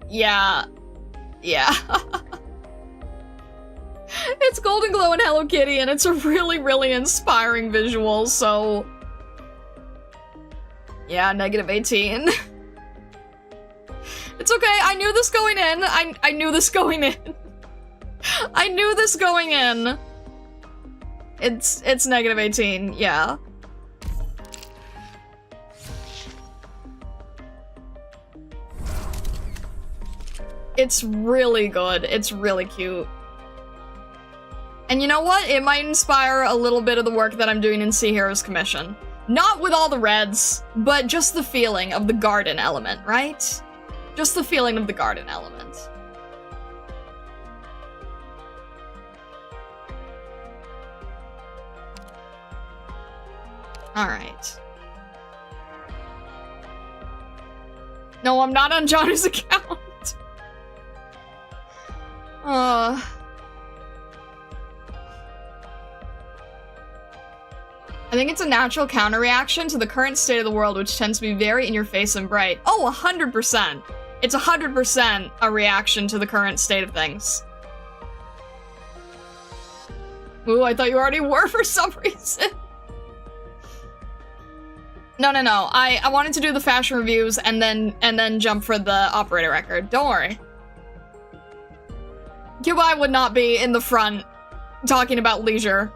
Yeah. Yeah. It's Golden Glow and Hello Kitty, and it's a really, really inspiring visual, so... Yeah, negative 18. It's okay, I knew this going in. I knew this going in. I knew this going in. It's negative 18, yeah. It's really good. It's really cute. And you know what? It might inspire a little bit of the work that I'm doing in Sea Heroes Commission. Not with all the reds, but just the feeling of the garden element, right? Just the feeling of the garden element. Alright. No, I'm not on Johnny's account. I think it's a natural counter-reaction to the current state of the world, which tends to be very in-your-face and bright. Oh, 100%. It's 100% a reaction to the current state of things. Ooh, I thought you already were for some reason. No. I wanted to do the fashion reviews and then jump for the operator record. Don't worry. QI would not be in the front talking about leisure.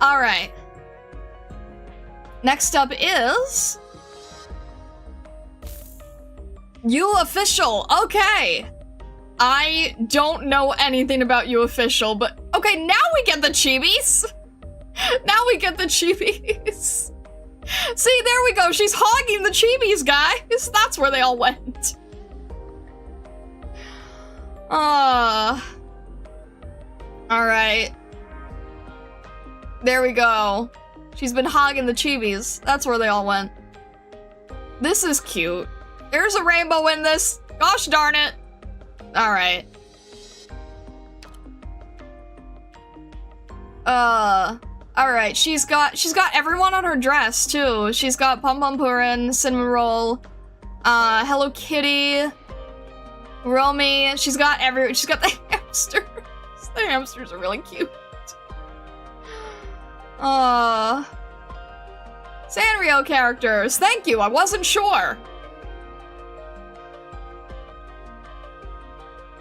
Alright. Next up is... You Official. Okay. I don't know anything about You Official, but... Okay, now we get the chibis. Now we get the chibis. See, there we go. She's hogging the chibis, guys. That's where they all went. Alright. There we go. She's been hogging the chibis. That's where they all went. This is cute. There's a rainbow in this. Gosh darn it. Alright. Alright, she's got everyone on her dress, too. She's got Pom Pom Purin, Cinnamon Roll, Hello Kitty, Romy. She's got the hamsters. The hamsters are really cute. Sanrio characters. Thank you, I wasn't sure.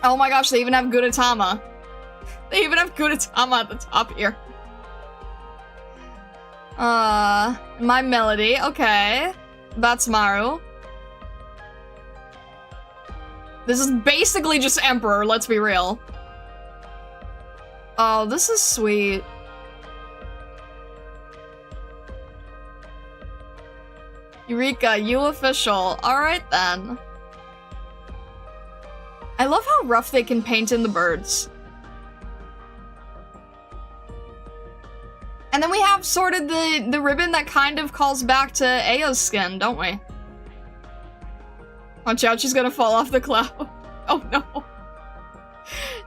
Oh my gosh, they even have Gudetama. They even have Gudetama at the top here. My Melody, okay. That's Maru. This is basically just Emperor, let's be real. Oh, this is sweet. Eureka, you official. Alright then. I love how rough they can paint in the birds. And then we have sort of the ribbon that kind of calls back to Aya's skin, don't we? Watch out, she's gonna fall off the cloud. Oh no.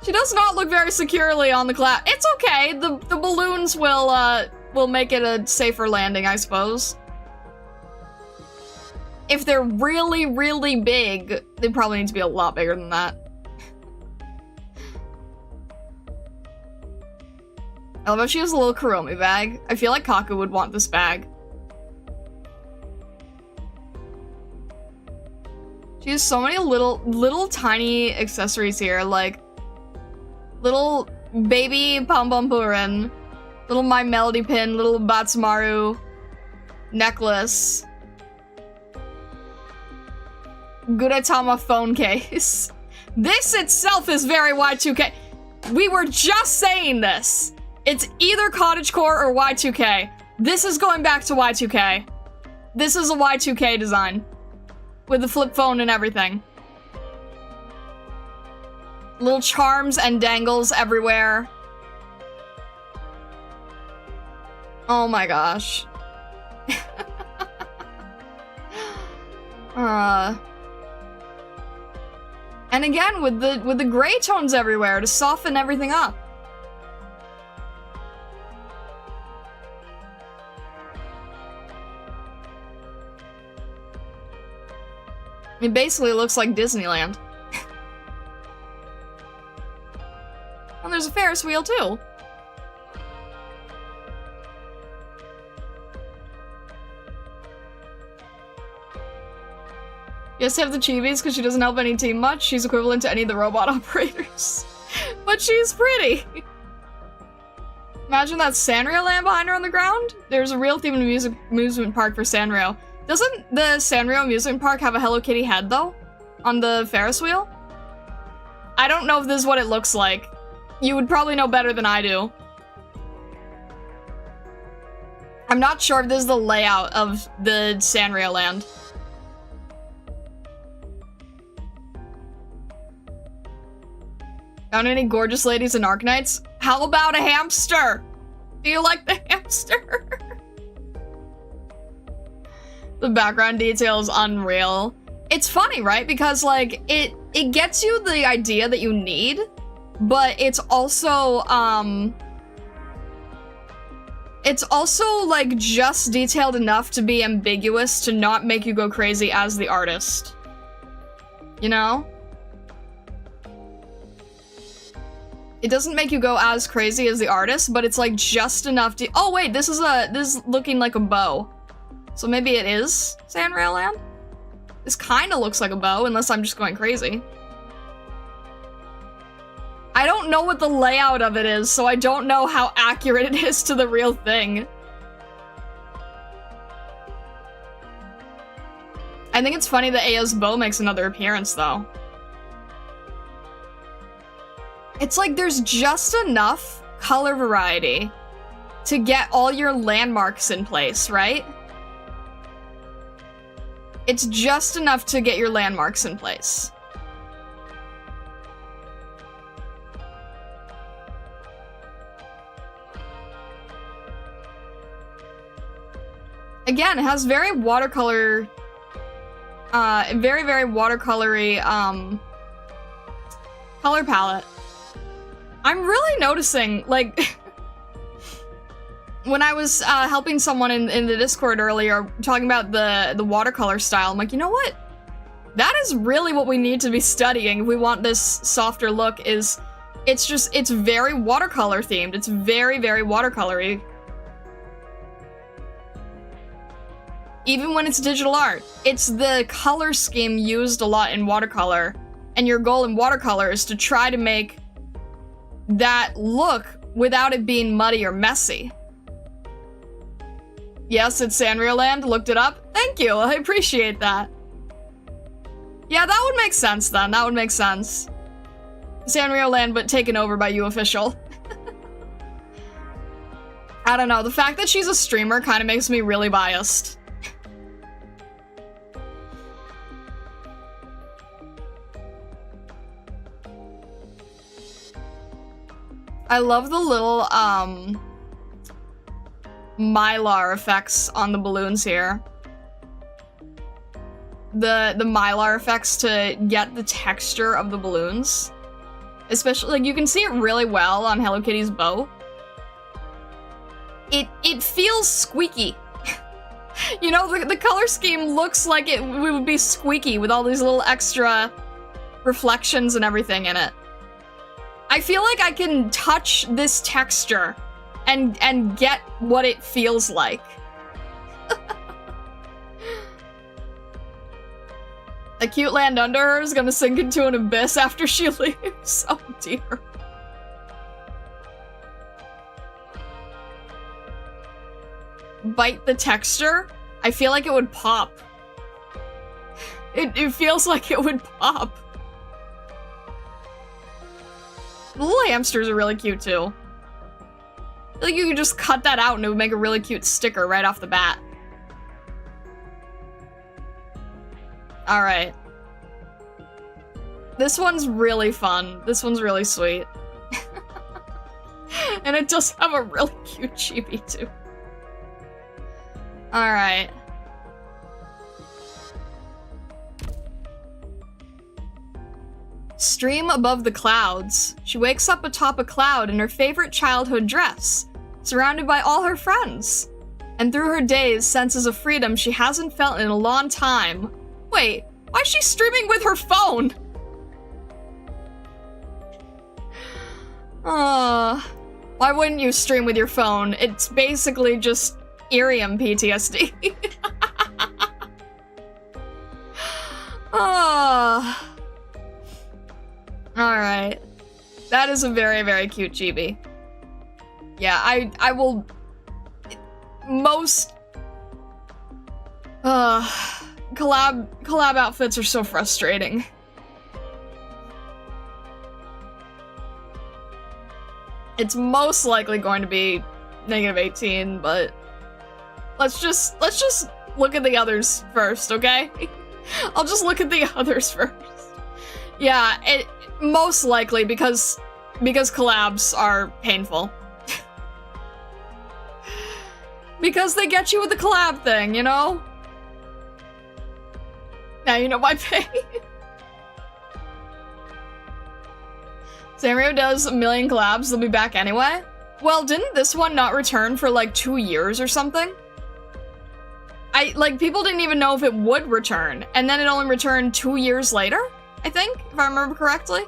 She does not look very securely on the cloud. It's okay, the balloons will make it a safer landing, I suppose. If they're really, really big, they probably need to be a lot bigger than that. I love how she has a little Kuromi bag. I feel like Kaku would want this bag. She has so many little tiny accessories here, like little baby Pom Pom Purin, little My Melody pin, little Batsumaru necklace, Gudetama phone case. This itself is very Y2K. We were just saying this. It's either cottagecore or Y2K. This is going back to Y2K. This is a Y2K design. With the flip phone and everything. Little charms and dangles everywhere. Oh my gosh. And again, with the gray tones everywhere to soften everything up. It basically looks like Disneyland. And there's a Ferris wheel too. Yes, have the chibis because she doesn't help any team much. She's equivalent to any of the robot operators. But she's pretty. Imagine that Sanrio land behind her on the ground. There's a real theme in the amusement park for Sanrio. Doesn't the Sanrio amusement park have a Hello Kitty head though? On the Ferris wheel? I don't know if this is what it looks like. You would probably know better than I do. I'm not sure if this is the layout of the Sanrio land. Found any gorgeous ladies in Arknights? How about a hamster? Do you like the hamster? The background detail is unreal. It's funny, right? Because like it gets you the idea that you need, but it's also like just detailed enough to be ambiguous to not make you go crazy as the artist. You know? It doesn't make you go as crazy as the artist, but it's like just enough to— oh wait, this is looking like a bow. So maybe it is Sanrio Land? This kinda looks like a bow, unless I'm just going crazy. I don't know what the layout of it is, so I don't know how accurate it is to the real thing. I think it's funny that Aya's bow makes another appearance, though. It's like there's just enough color variety to get all your landmarks in place, right? It's just enough to get your landmarks in place. Again, it has very watercolor, very, very watercolory, color palette. I'm really noticing, like, when I was helping someone in the Discord earlier, talking about the watercolor style, I'm like, you know what? That is really what we need to be studying if we want this softer look. It's very watercolor themed. It's very, very watercolory. Even when it's digital art, it's the color scheme used a lot in watercolor, and your goal in watercolor is to try to make that look without it being muddy or messy. Yes, it's Sanrio Land. Looked it up. Thank you. I appreciate that. Yeah, that would make sense then. That would make sense. Sanrio Land, but taken over by you official. I don't know. The fact that she's a streamer kind of makes me really biased. I love the little, Mylar effects on the balloons here. The Mylar effects to get the texture of the balloons. Especially, like, you can see it really well on Hello Kitty's bow. It feels squeaky. You know, the color scheme looks like it would be squeaky with all these little extra reflections and everything in it. I feel like I can touch this texture and get what it feels like. A cute land under her is gonna sink into an abyss after she leaves. Oh dear. Bite the texture? I feel like it would pop. It feels like it would pop. The little hamsters are really cute too. I feel like you could just cut that out and it would make a really cute sticker right off the bat. Alright. This one's really fun. This one's really sweet. And it does have a really cute chibi too. Alright. Stream above the clouds. She wakes up atop a cloud in her favorite childhood dress, surrounded by all her friends. And through her days, senses of freedom she hasn't felt in a long time. Wait, why is she streaming with her phone? Why wouldn't you stream with your phone? It's basically just Irium PTSD. Alright. That is a very, very cute chibi. Yeah, I will... Most... collab outfits are so frustrating. It's most likely going to be -18, but... Let's just look at the others first, okay? I'll just look at the others first. Yeah, it most likely because collabs are painful. Because they get you with the collab thing, you know? Now you know my pain. Sanrio does a million collabs, they'll be back anyway. Well, didn't this one not return for like 2 years or something? People didn't even know if it would return, and then it only returned 2 years later, I think, if I remember correctly.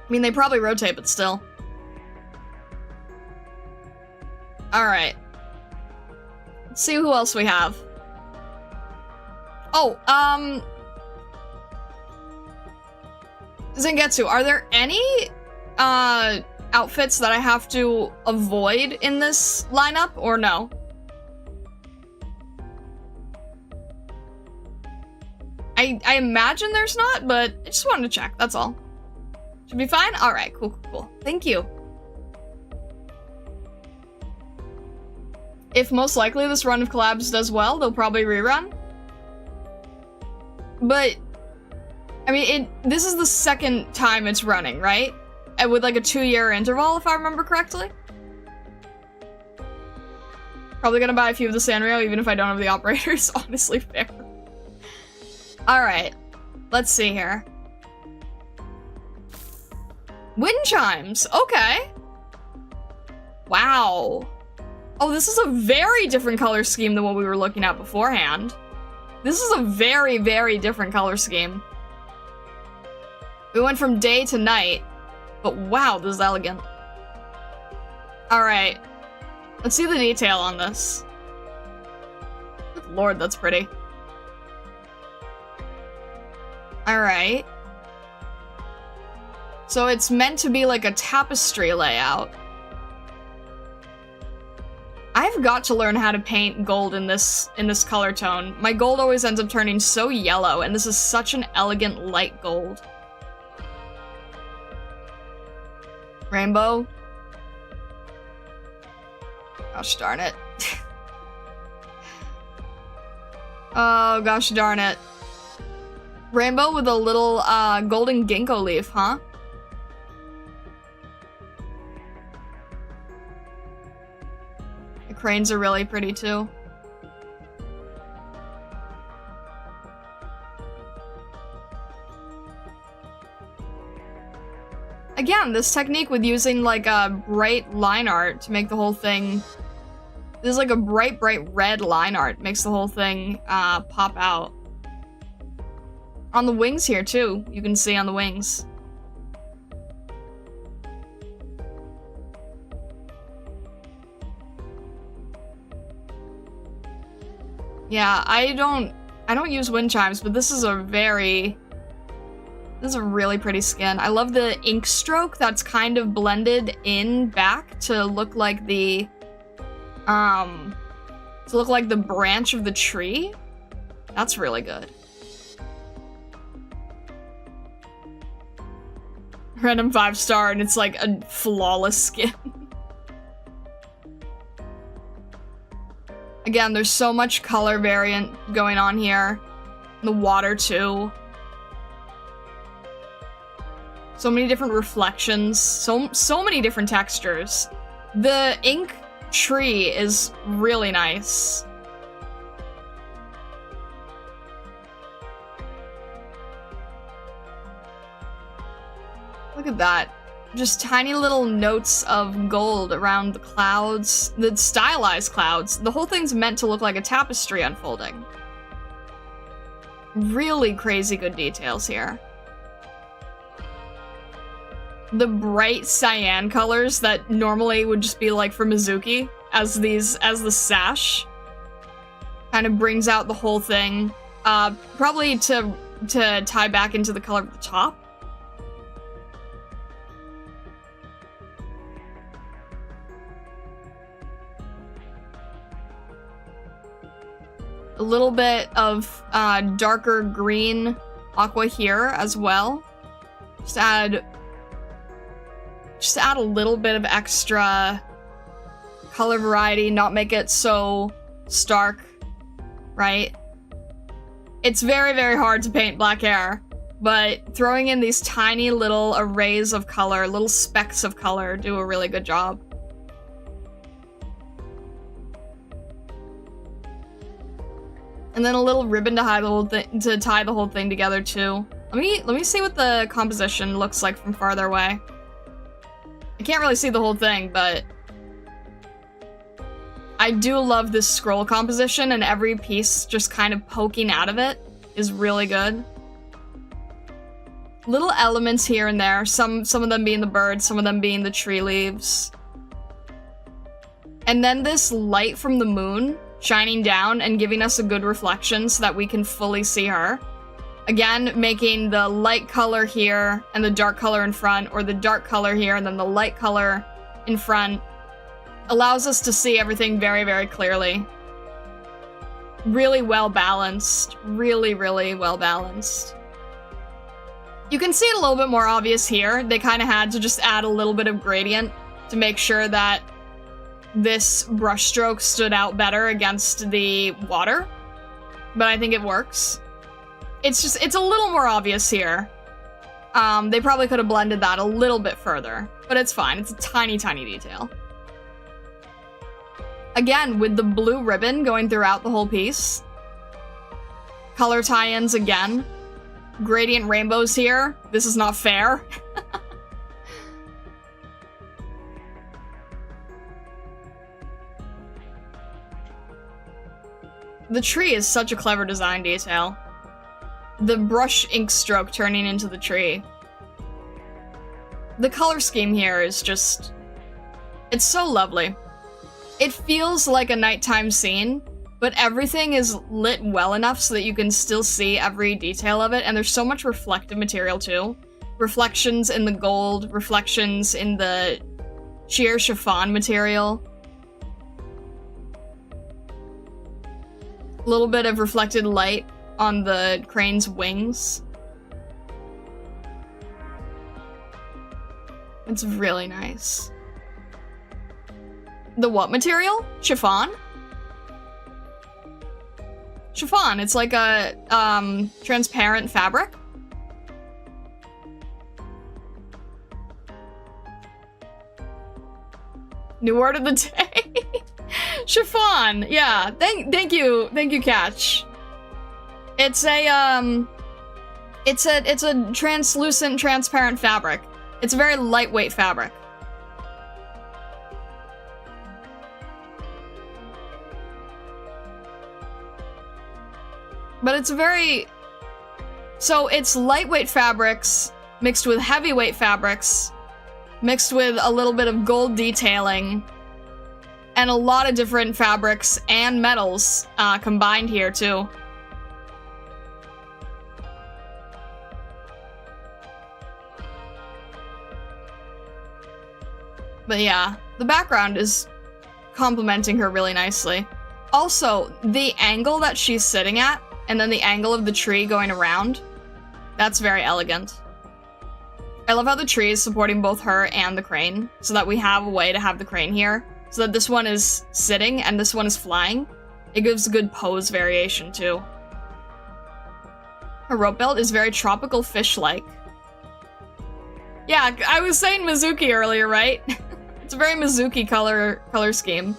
I mean, they probably rotate, but still. Alright. Let's see who else we have. Oh, Zangetsu, are there any, outfits that I have to avoid in this lineup, or no? I imagine there's not, but I just wanted to check, that's all. Should be fine? Alright, cool. Thank you. If most likely this run of collabs does well, they'll probably rerun. But, I mean, this is the second time it's running, right? And with like a 2-year interval, if I remember correctly. Probably gonna buy a few of the Sanrio, even if I don't have the operators. Honestly, fair. Alright, let's see here. Wind chimes, okay. Wow. Oh, this is a very different color scheme than what we were looking at beforehand. This is a very, very different color scheme. We went from day to night, but wow, this is elegant. All right, let's see the detail on this. Good Lord, that's pretty. All right. So it's meant to be like a tapestry layout. I've got to learn how to paint gold in this color tone. My gold always ends up turning so yellow, and this is such an elegant light gold. Rainbow. Gosh darn it. Oh gosh darn it. Rainbow with a little golden ginkgo leaf, huh? The cranes are really pretty too. Again, this technique with using like a bright line art to make the whole thing. This is like a bright red line art, makes the whole thing pop out. On the wings here too, you can see on the wings. Yeah, I don't use wind chimes, but this is a really pretty skin. I love the ink stroke that's kind of blended in back to look like the branch of the tree. That's really good. Random 5-star and it's like a flawless skin. Again, there's so much color variant going on here. The water too. So many different reflections, so many different textures. The ink tree is really nice. Look at that. Just tiny little notes of gold around the clouds, the stylized clouds. The whole thing's meant to look like a tapestry unfolding. Really crazy good details here. The bright cyan colors that normally would just be like for Mizuki as the sash kind of brings out the whole thing. Probably to tie back into the color of the top. A little bit of darker green aqua here as well. Just add a little bit of extra color variety, not make it so stark, right? It's very, very hard to paint black hair, but throwing in these tiny little arrays of color, little specks of color, do a really good job. And then a little ribbon to tie the whole thing together too. Let me see what the composition looks like from farther away. I can't really see the whole thing, but I do love this scroll composition, and every piece just kind of poking out of it is really good. Little elements here and there, some of them being the birds, some of them being the tree leaves. And then this light from the moon shining down and giving us a good reflection so that we can fully see her. Again, making the light color here and the dark color in front, or the dark color here and then the light color in front, allows us to see everything very, very clearly. Really well balanced. Really, really well balanced. You can see it a little bit more obvious here. They kind of had to just add a little bit of gradient to make sure that this brushstroke stood out better against the water, but I think it works. It's a little more obvious here. They probably could have blended that a little bit further, but it's fine. It's a tiny, tiny detail. Again, with the blue ribbon going throughout the whole piece. Color tie-ins again. Gradient rainbows here. This is not fair. The tree is such a clever design detail. The brush ink stroke turning into the tree. The color scheme here is just... it's so lovely. It feels like a nighttime scene, but everything is lit well enough so that you can still see every detail of it, and there's so much reflective material too. Reflections in the gold, reflections in the sheer chiffon material. A little bit of reflected light on the crane's wings. It's really nice. The what material? Chiffon? Chiffon, it's like a, transparent fabric. New word of the day. Chiffon, yeah. Thank you, Catch. It's a translucent, transparent fabric. It's a very lightweight fabric. But it's very... so it's lightweight fabrics mixed with heavyweight fabrics, mixed with a little bit of gold detailing, and a lot of different fabrics and metals combined here too. But yeah, the background is complementing her really nicely. Also, the angle that she's sitting at, and then the angle of the tree going around, that's very elegant. I love how the tree is supporting both her and the crane, so that we have a way to have the crane here, so that this one is sitting and this one is flying. It gives a good pose variation too. Her rope belt is very tropical fish-like. Yeah, I was saying Mizuki earlier, right? It's a very Mizuki color scheme.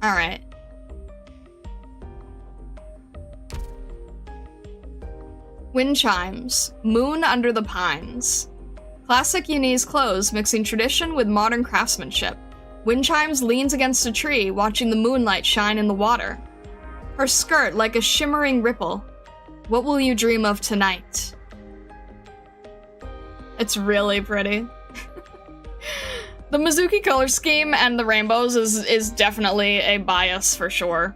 Alright. Wind chimes. Moon under the pines. Classic Unese clothes mixing tradition with modern craftsmanship. Wind chimes leans against a tree, watching the moonlight shine in the water. Her skirt like a shimmering ripple. What will you dream of tonight? It's really pretty. The Mizuki color scheme and the rainbows is definitely a bias for sure.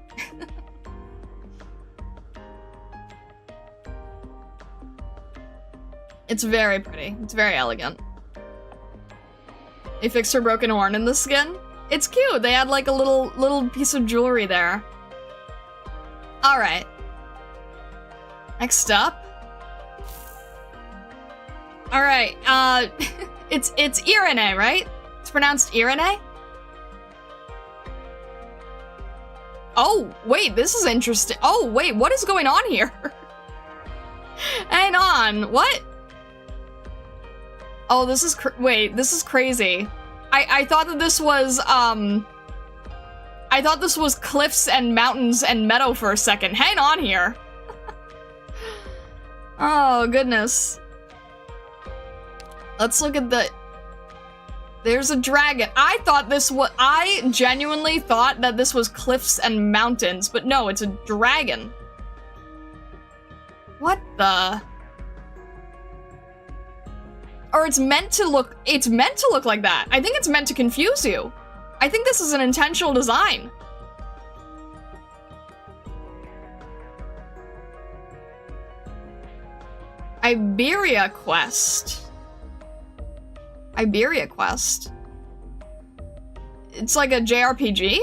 It's very pretty. It's very elegant. They fixed her broken horn in the skin. It's cute. They had like a little piece of jewelry there. All right. Next up. All right. It's Irene, right? It's pronounced Irene? Oh, wait, this is interesting. Oh, wait, what is going on here? Hang on, what? Oh, this is wait, this is crazy. I thought that this was, I thought this was cliffs and mountains and meadow for a second. Hang on here. Oh, goodness. Let's look at the... There's a dragon. I genuinely thought that this was cliffs and mountains, but no, it's a dragon. What the? Or it's meant to look like that. I think it's meant to confuse you. I think this is an intentional design. Iberia Quest. Iberia Quest. It's like a JRPG?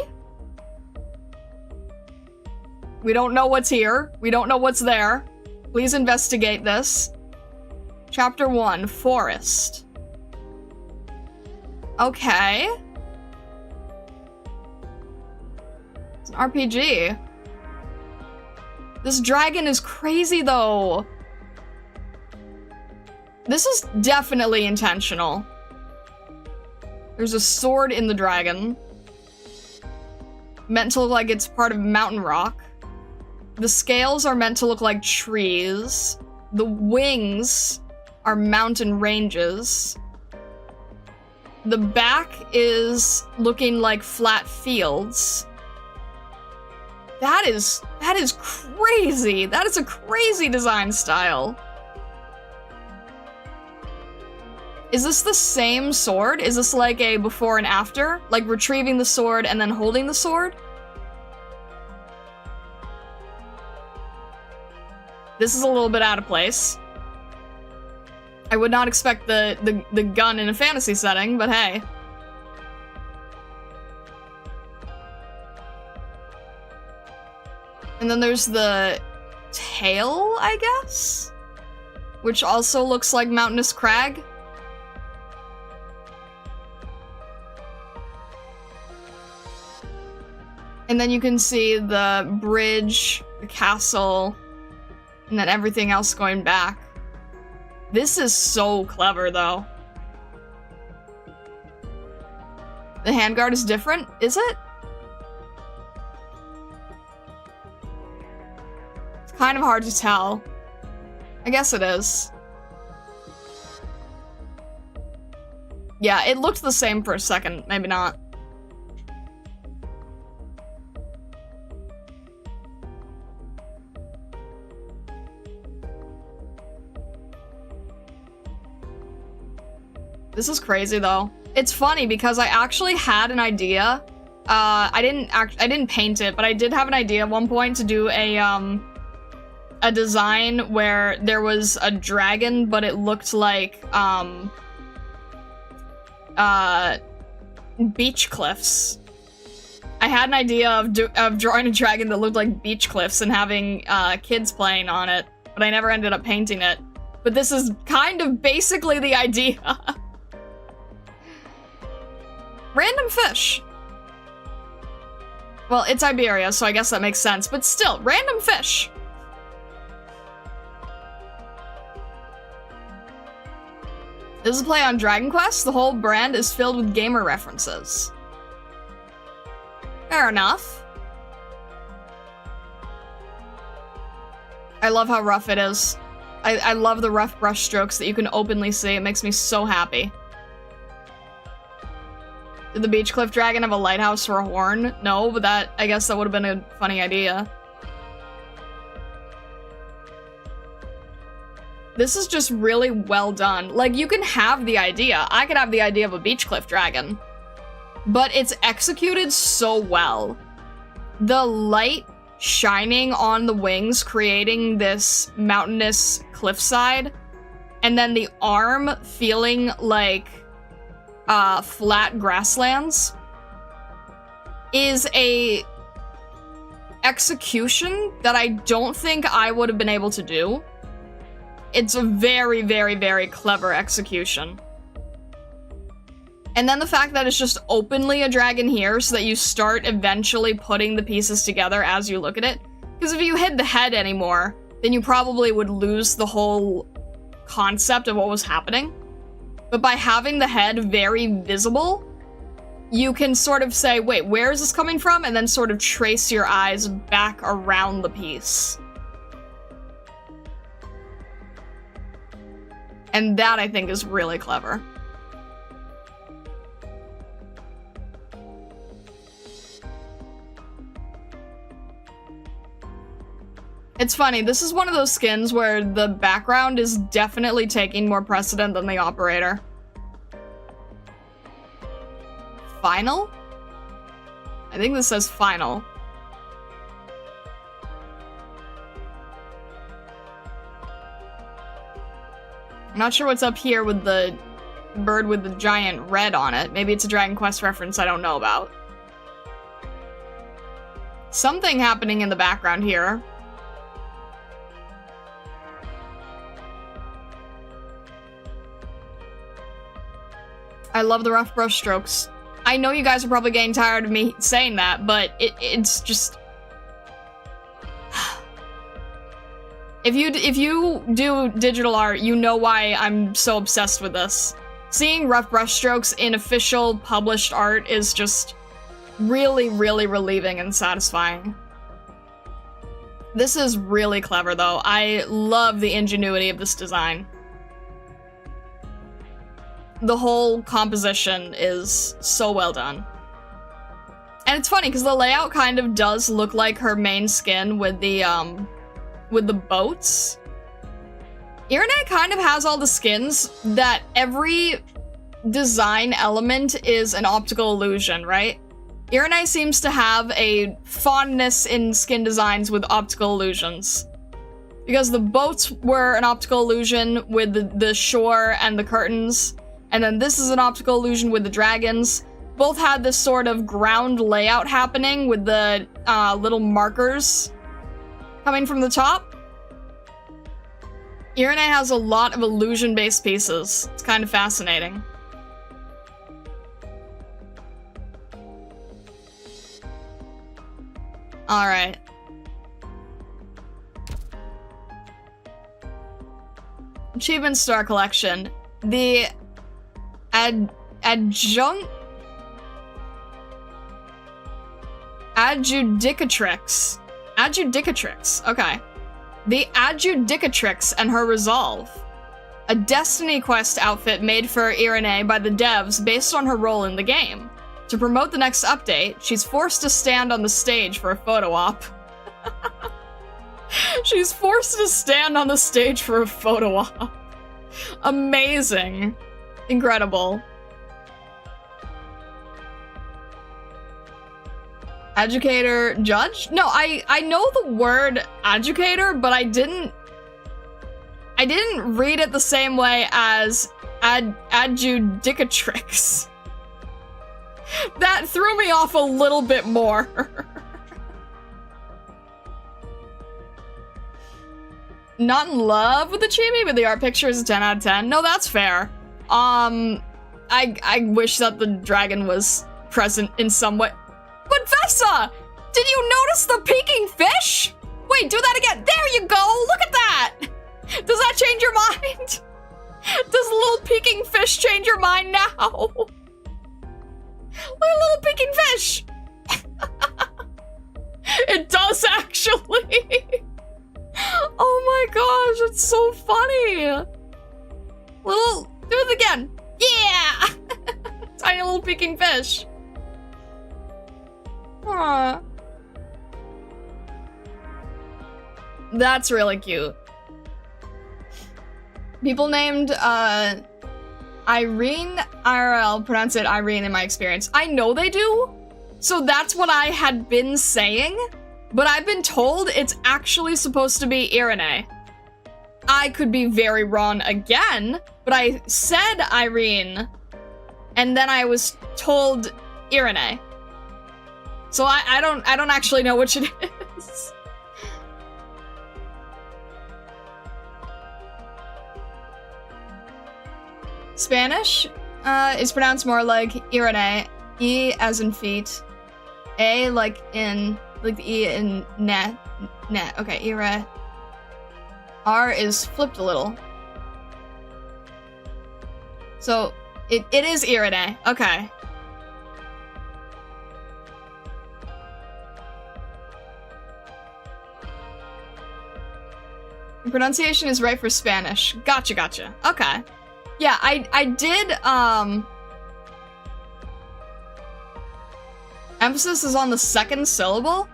We don't know what's here. We don't know what's there. Please investigate this. Chapter 1, Forest. Okay. It's an RPG. This dragon is crazy, though. This is definitely intentional. There's a sword in the dragon. Meant to look like it's part of mountain rock. The scales are meant to look like trees. The wings are mountain ranges. The back is looking like flat fields. That is crazy. That is a crazy design style. Is this the same sword? Is this like a before and after? Like retrieving the sword and then holding the sword? This is a little bit out of place. I would not expect the gun in a fantasy setting, but hey. And then there's the tail, I guess? Which also looks like mountainous crag. And then you can see the bridge, the castle, and then everything else going back. This is so clever, though. The handguard is different, is it? It's kind of hard to tell. I guess it is. Yeah, it looked the same for a second, maybe not. This is crazy, though. It's funny because I actually had an idea. I didn't paint it, but I did have an idea at one point to do a design where there was a dragon, but it looked like beach cliffs. I had an idea of drawing a dragon that looked like beach cliffs and having kids playing on it, but I never ended up painting it. But this is kind of basically the idea. Random fish. Well, it's Iberia, so I guess that makes sense, but still, random fish. This is a play on Dragon Quest. The whole brand is filled with gamer references. Fair enough. I love how rough it is. I love the rough brush strokes that you can openly see. It makes me so happy. Did the Beach Cliff Dragon have a lighthouse for a horn? No, but I guess that would have been a funny idea. This is just really well done. Like, you can have the idea. I could have the idea of a Beach Cliff Dragon. But it's executed so well. The light shining on the wings, creating this mountainous cliffside, and then the arm feeling like flat grasslands is a execution that I don't think I would have been able to do. It's a very, very, very clever execution. And then the fact that it's just openly a dragon here so that you start eventually putting the pieces together as you look at it. Because if you hid the head anymore, then you probably would lose the whole concept of what was happening. But by having the head very visible, you can sort of say, wait, where is this coming from? And then sort of trace your eyes back around the piece. And that, I think, is really clever. It's funny, this is one of those skins where the background is definitely taking more precedent than the operator. Final? I think this says final. I'm not sure what's up here with the bird with the giant red on it. Maybe it's a Dragon Quest reference I don't know about. Something happening in the background here. I love the rough brush strokes. I know you guys are probably getting tired of me saying that, but it's just... If you do digital art, you know why I'm so obsessed with this. Seeing rough brush strokes in official published art is just really, really relieving and satisfying. This is really clever, though. I love the ingenuity of this design. the whole composition is so well done. And it's funny because the layout kind of does look like her main skin with the boats. Irene kind of has all the skins that every design element is an optical illusion, right? Irene seems to have a fondness in skin designs with optical illusions. Because the boats were an optical illusion with the shore and the curtains, and then this is an optical illusion with the dragons. Both had this sort of ground layout happening with the little markers coming from the top. Irene has a lot of illusion-based pieces. It's kind of fascinating. Alright. Achievement Star Collection. The Adjudicatrix. Okay. The Adjudicatrix and her resolve. A Destiny Quest outfit made for Irene by the devs based on her role in the game. To promote the next update, she's forced to stand on the stage for a photo op. She's forced to stand on the stage for a photo op. Amazing. Incredible. Educator, judge? No, I know the word educator, but I didn't read it the same way as adjudicatrix. That threw me off a little bit more. Not in love with the chibi, but the art picture is a 10 out of 10. No, that's fair. I wish that the dragon was present in some way. But Vessa! Did you notice the peeking fish? Wait, do that again. There you go! Look at that! Does that change your mind? Does the little peeking fish change your mind now? Look at the little peeking fish! It does, actually! Oh my gosh, it's so funny! Do it again! Yeah! Tiny little peeking fish. Aww. That's really cute. People named, Irene, IRL, pronounce it Irene in my experience. I know they do, so that's what I had been saying, but I've been told it's actually supposed to be Irene. I could be very wrong again, but I said Irene, and then I was told Irene. So I don't actually know which it is. Spanish is pronounced more like Irene. E as in feet. A like in, like the E in net. Okay, Ire. R is flipped a little. So it is Irene. Okay. The pronunciation is right for Spanish. Gotcha. Okay. Yeah, I did, emphasis is on the second syllable?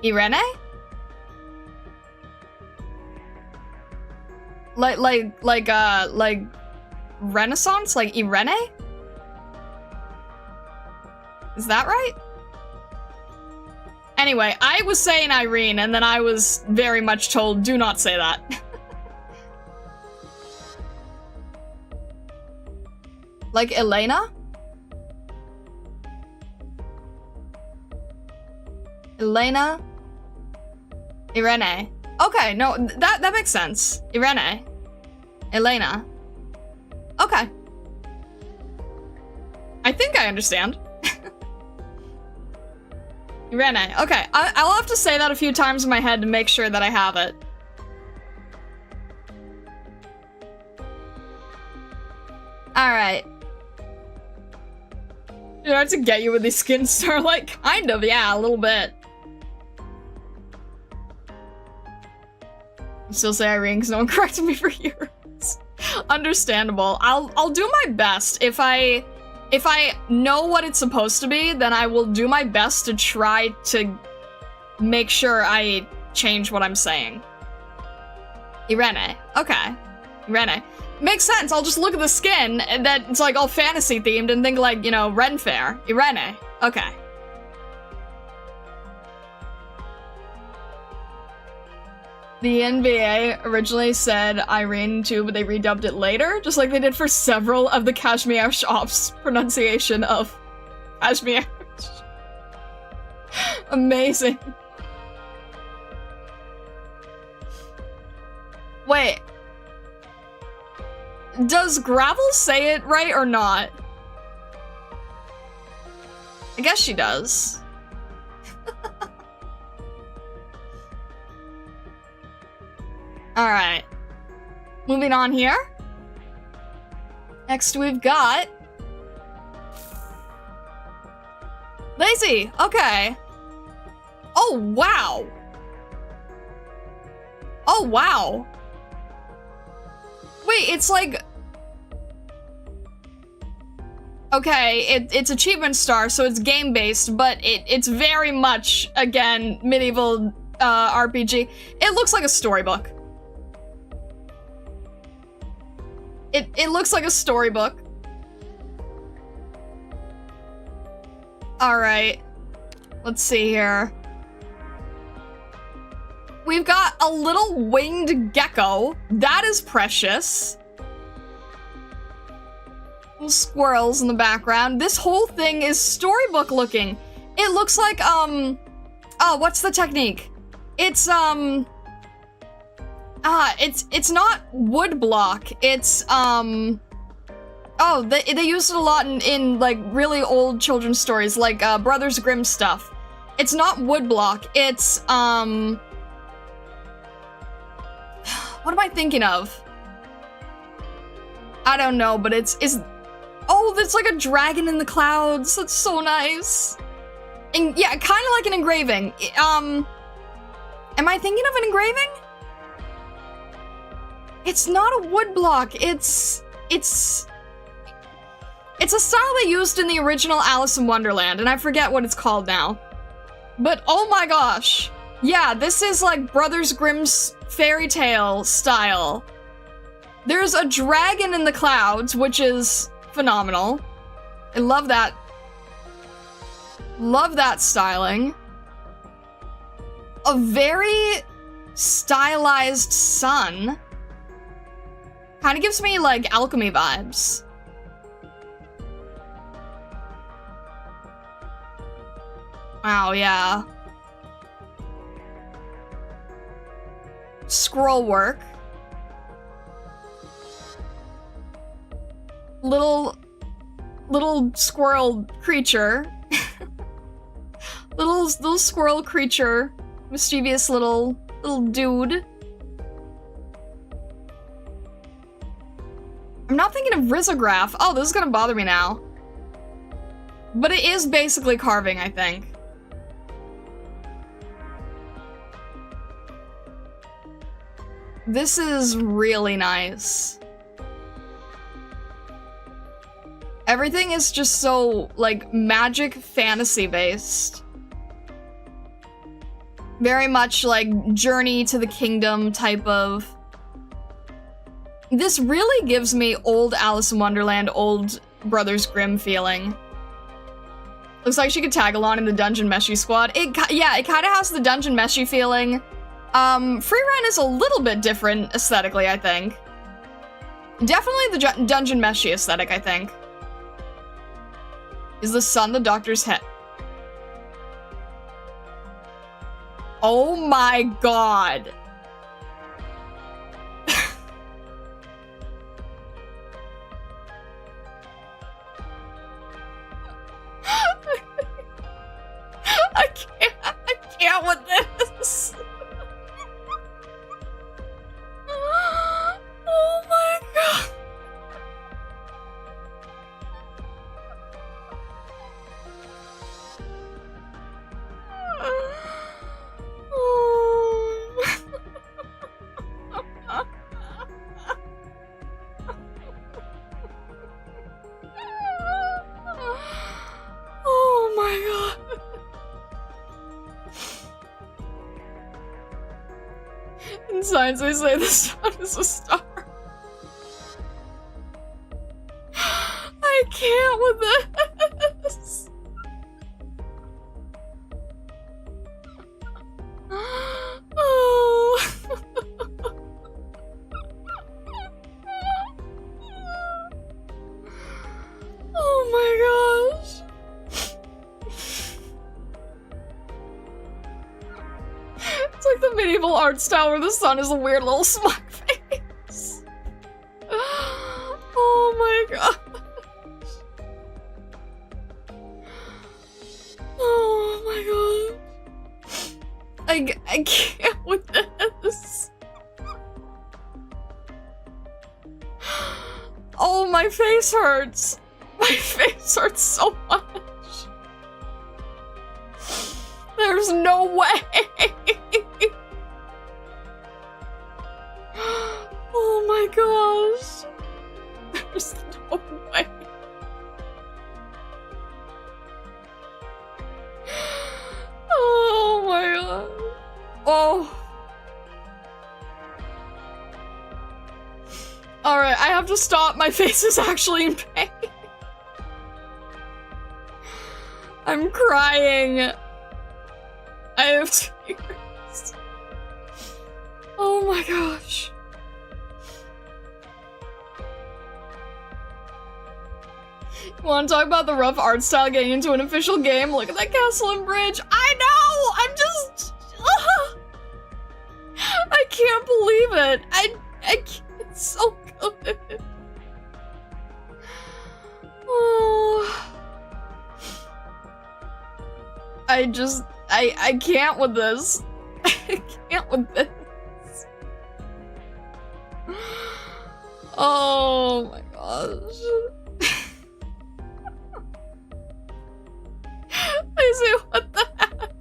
Irene? Like Renaissance? Like Irene? Is that right? Anyway, I was saying Irene, and then I was very much told, do not say that. Like Elena? Elena? Irene. Okay, no, that makes sense. Irene. Elena. Okay. I think I understand. Irene. Okay, I'll have to say that a few times in my head to make sure that I have it. Alright. Do I have to get you with these skins, Starlight? Kind of, yeah, a little bit. Still say Irene because no one corrected me for years. Understandable. I'll do my best. If I know what it's supposed to be, then I will do my best to try to make sure I change what I'm saying. Irene. Okay. Irene. Makes sense. I'll just look at the skin and that it's like all fantasy themed and think like, you know, Ren Fair. Irene. Okay. The NBA originally said Irene too, but they redubbed it later, just like they did for several of the Kashmir shops' pronunciation of Kashmir. Amazing. Wait. Does Gravel say it right or not? I guess she does. Alright. Moving on here. Next we've got... Lazy! Okay. Oh, wow! Oh, wow! Wait, it's like... Okay, it's Achievement Star, so it's game-based, but it's very much, again, medieval RPG. It looks like a storybook. It looks like a storybook. Alright. Let's see here. We've got a little winged gecko. That is precious. Little squirrels in the background. This whole thing is storybook looking. It looks like, oh, what's the technique? It's not wood block. It's, oh, they used it a lot in like, really old children's stories, like, Brothers Grimm stuff. It's not wood block. It's, what am I thinking of? I don't know, but it's, oh, that's like a dragon in the clouds. That's so nice. And yeah, kind of like an engraving. Am I thinking of an engraving? It's not a wood block. It's a style they used in the original Alice in Wonderland, and I forget what it's called now. But oh my gosh. Yeah, this is like Brothers Grimm's fairy tale style. There's a dragon in the clouds, which is phenomenal. I love that. Love that styling. A very stylized sun. Kind of gives me, like, alchemy vibes. Wow, yeah. Scroll work. Little squirrel creature. little squirrel creature. Mischievous little dude. I'm not thinking of risograph. Oh, this is gonna bother me now. But it is basically carving, I think. This is really nice. Everything is just so, like, magic fantasy based. Very much like Journey to the Kingdom type of... This really gives me old Alice in Wonderland, old Brothers Grimm feeling. Looks like she could tag along in the Dungeon Meshy squad. Yeah, it kind of has the Dungeon Meshy feeling. Free Run is a little bit different aesthetically, I think. Definitely the Dungeon Meshy aesthetic, I think. Is the sun the doctor's head? Oh my god. I can't with this. Oh my god. science they say the sun is a star. I can't with this. Oh. Oh my gosh. It's like the medieval art style where the sun is a weird little smug face. Oh my god. Oh my god. I can't with this. Oh, my face hurts. My face hurts so much. There's no way. Oh my gosh. There's no way. Oh my god. Oh. Alright, I have to stop. My face is actually in pain. I'm crying. I have tears. Oh my gosh. Want to talk about the rough art style getting into an official game? Look at that castle and bridge. I know! I'm just... I can't believe it. I can't. It's so good. Oh. I can't with this. I can't with this. Oh my gosh. I say, what the heck?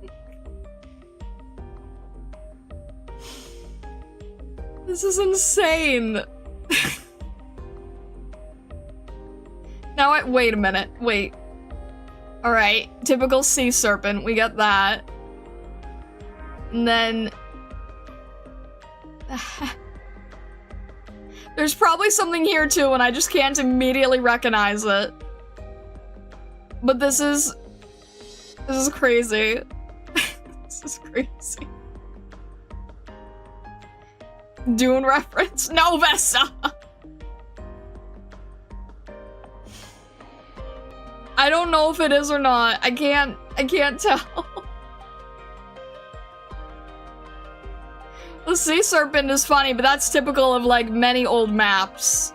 This is insane. Now wait a minute, wait. Alright, typical sea serpent, we got that. And then... There's probably something here too, and I just can't immediately recognize it. But this is crazy. This is crazy. Dune reference? No, Vesta! I don't know if it is or not. I can't tell. The sea serpent is funny, but that's typical of like many old maps.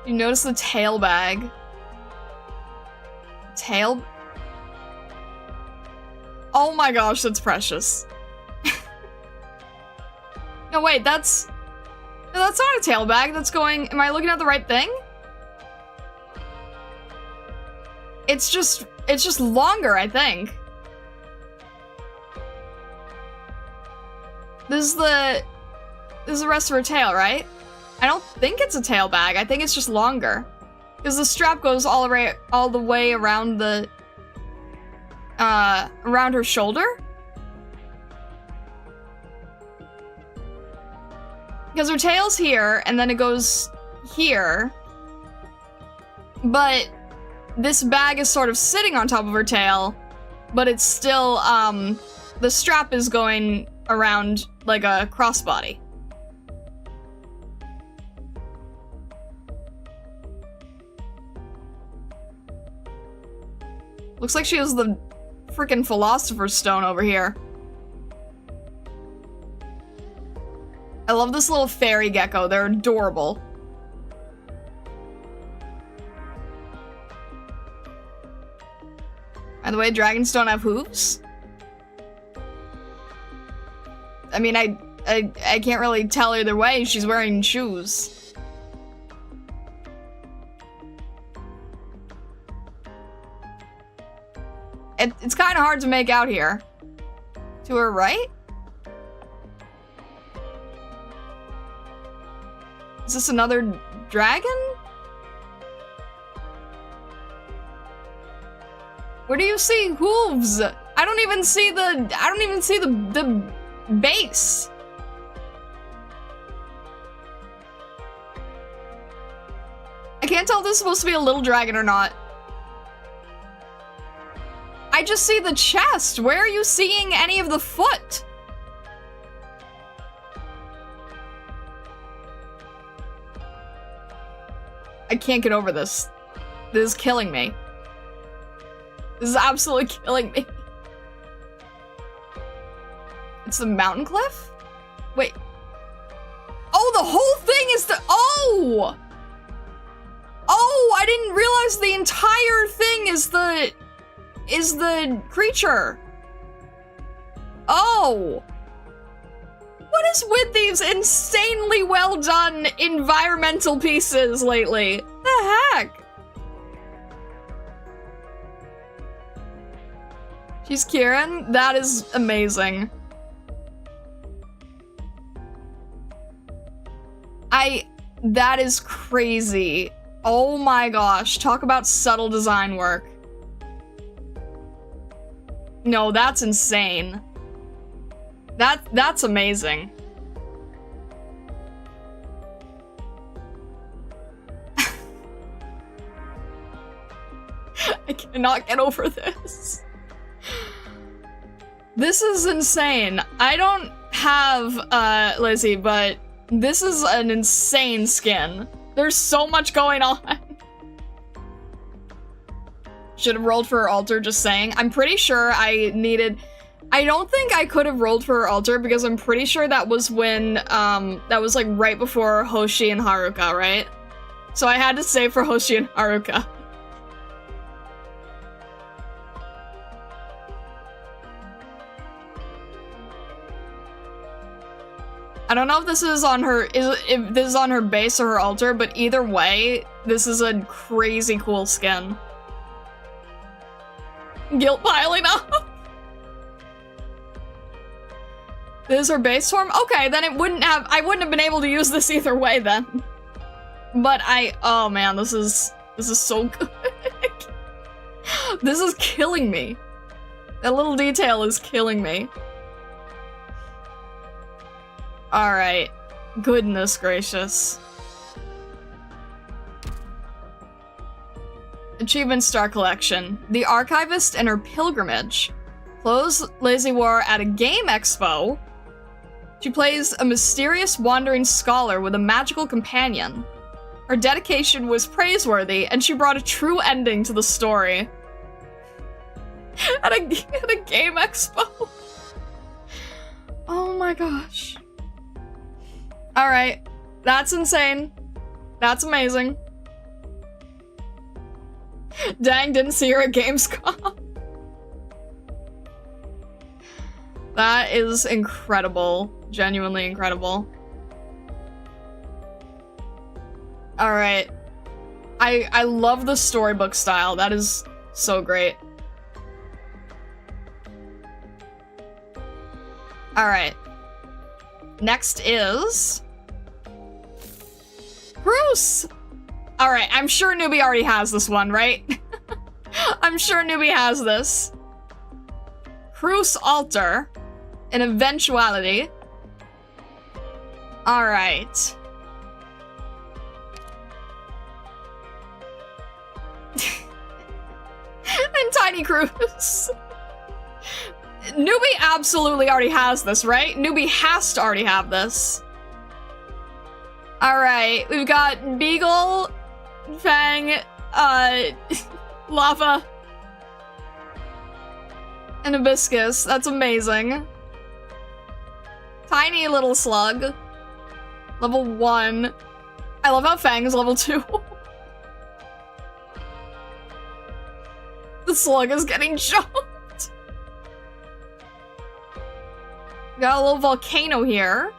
You notice the tail bag? Tail? Oh my gosh, that's precious. No, wait, that's not a tail bag. That's going... Am I looking at the right thing? It's just longer, I think. This is the rest of her tail, right? I don't think it's a tail bag. I think it's just longer. Because the strap goes all the way around the... around her shoulder? Because her tail's here, and then it goes here. But this bag is sort of sitting on top of her tail, but it's still, the strap is going around like a crossbody. Looks like she has the freaking Philosopher's Stone over here. I love this little fairy gecko. They're adorable. By the way, dragons don't have hooves? I mean, I can't really tell either way. She's wearing shoes. It's kind of hard to make out here. To her right? Is this another dragon? Where do you see hooves? I don't even see the base. I can't tell if this is supposed to be a little dragon or not. I just see the chest. Where are you seeing any of the foot? I can't get over this. This is killing me. This is absolutely killing me. It's the mountain cliff? Wait. Oh, the whole thing is the... Oh! Oh, I didn't realize the entire thing is the creature. Oh. What is with these insanely well done environmental pieces lately? The heck? She's Kieran? That is amazing. That is crazy. Oh my gosh, talk about subtle design work. No, that's insane. That's amazing. I cannot get over this. This is insane. I don't have Lizzie, but this is an insane skin. There's so much going on. Should have rolled for her altar, just saying. I'm pretty sure I don't think I could have rolled for her altar because I'm pretty sure that was when, that was like right before Hoshi and Haruka, right? So I had to save for Hoshi and Haruka. I don't know if this is on her, if this is on her base or her altar, but either way, this is a crazy cool skin. Guilt piling up. This is her base form? Okay, then I wouldn't have been able to use this either way then. But oh man, this is so good. This is killing me. That little detail is killing me. Alright. Goodness gracious. Achievement Star Collection. The Archivist and Her Pilgrimage. Close Lazy War at a game expo. She plays a mysterious wandering scholar with a magical companion. Her dedication was praiseworthy, and she brought a true ending to the story. at a game expo. Oh my gosh. Alright. That's insane. That's amazing. Dang, didn't see her at Gamescom. That is incredible. Genuinely incredible. Alright. I love the storybook style. That is so great. Alright. Next is... Bruce! Alright, I'm sure Newbie already has this one, right? I'm sure Newbie has this. Cruce Altar. An eventuality. Alright. And Tiny Cruise. Newbie absolutely already has this, right? Newbie has to already have this. Alright, we've got Beagle, Fang, Lava, and Hibiscus. That's amazing. Tiny little slug. Level 1. I love how Fang is level 2. The slug is getting jumped. Got a little volcano here.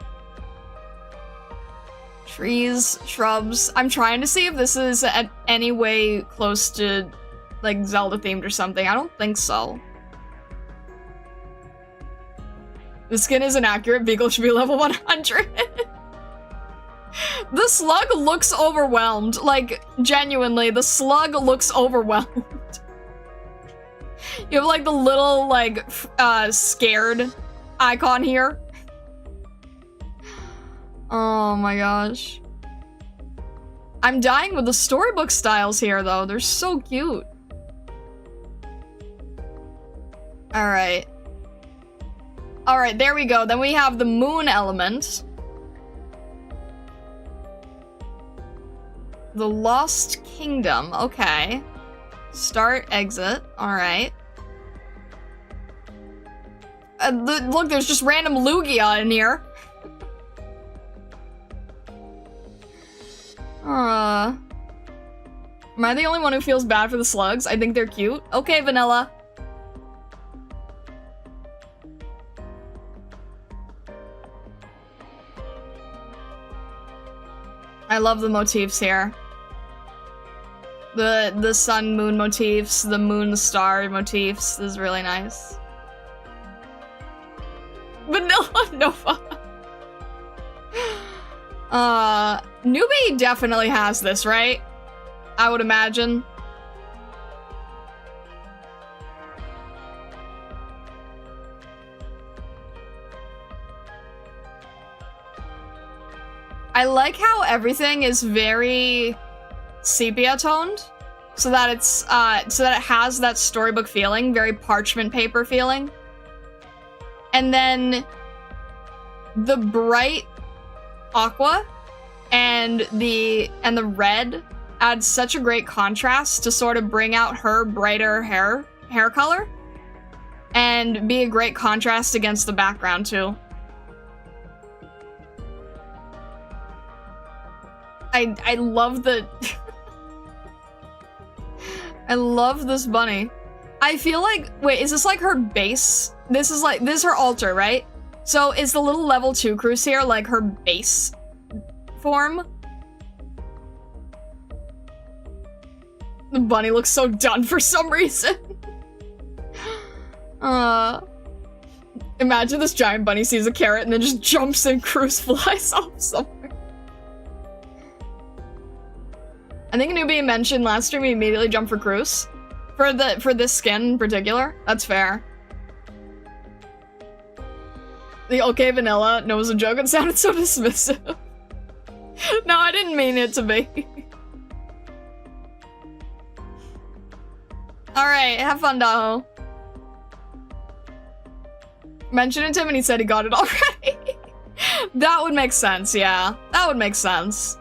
Trees, shrubs. I'm trying to see if this is at any way close to, like, Zelda themed or something. I don't think so. The skin is inaccurate. Beagle should be level 100. The slug looks overwhelmed. Like, genuinely, the slug looks overwhelmed. You have like the little like scared icon here. Oh my gosh. I'm dying with the storybook styles here though. They're so cute. Alright. Alright, there we go. Then we have the moon element. The Lost Kingdom. Okay. Start, exit. Alright. Look, there's just random Lugia in here. Am I the only one who feels bad for the slugs? I think they're cute. Okay, Vanilla. I love the motifs here. The sun moon motifs, the moon star motifs. This is really nice. Vanilla Nova. Newbie definitely has this, right? I would imagine. I like how everything is very sepia toned, so that it's so that it has that storybook feeling, very parchment paper feeling. And then the bright aqua and the red adds such a great contrast to sort of bring out her brighter hair color and be a great contrast against the background too. I love the I love this bunny. I feel like, wait, is this like her base? This is her altar, right? So is the little level 2 crucier like her base form? The bunny looks so done for some reason. Imagine this giant bunny sees a carrot and then just jumps and Cruz flies off somewhere. I think Newbie mentioned last stream he immediately jumped for Cruz. For this skin in particular. That's fair. The okay vanilla knows a joke and sounded so dismissive. No, I didn't mean it to be. Alright, have fun, Daho. Mentioned it to him and he said he got it already. That would make sense, yeah. That would make sense.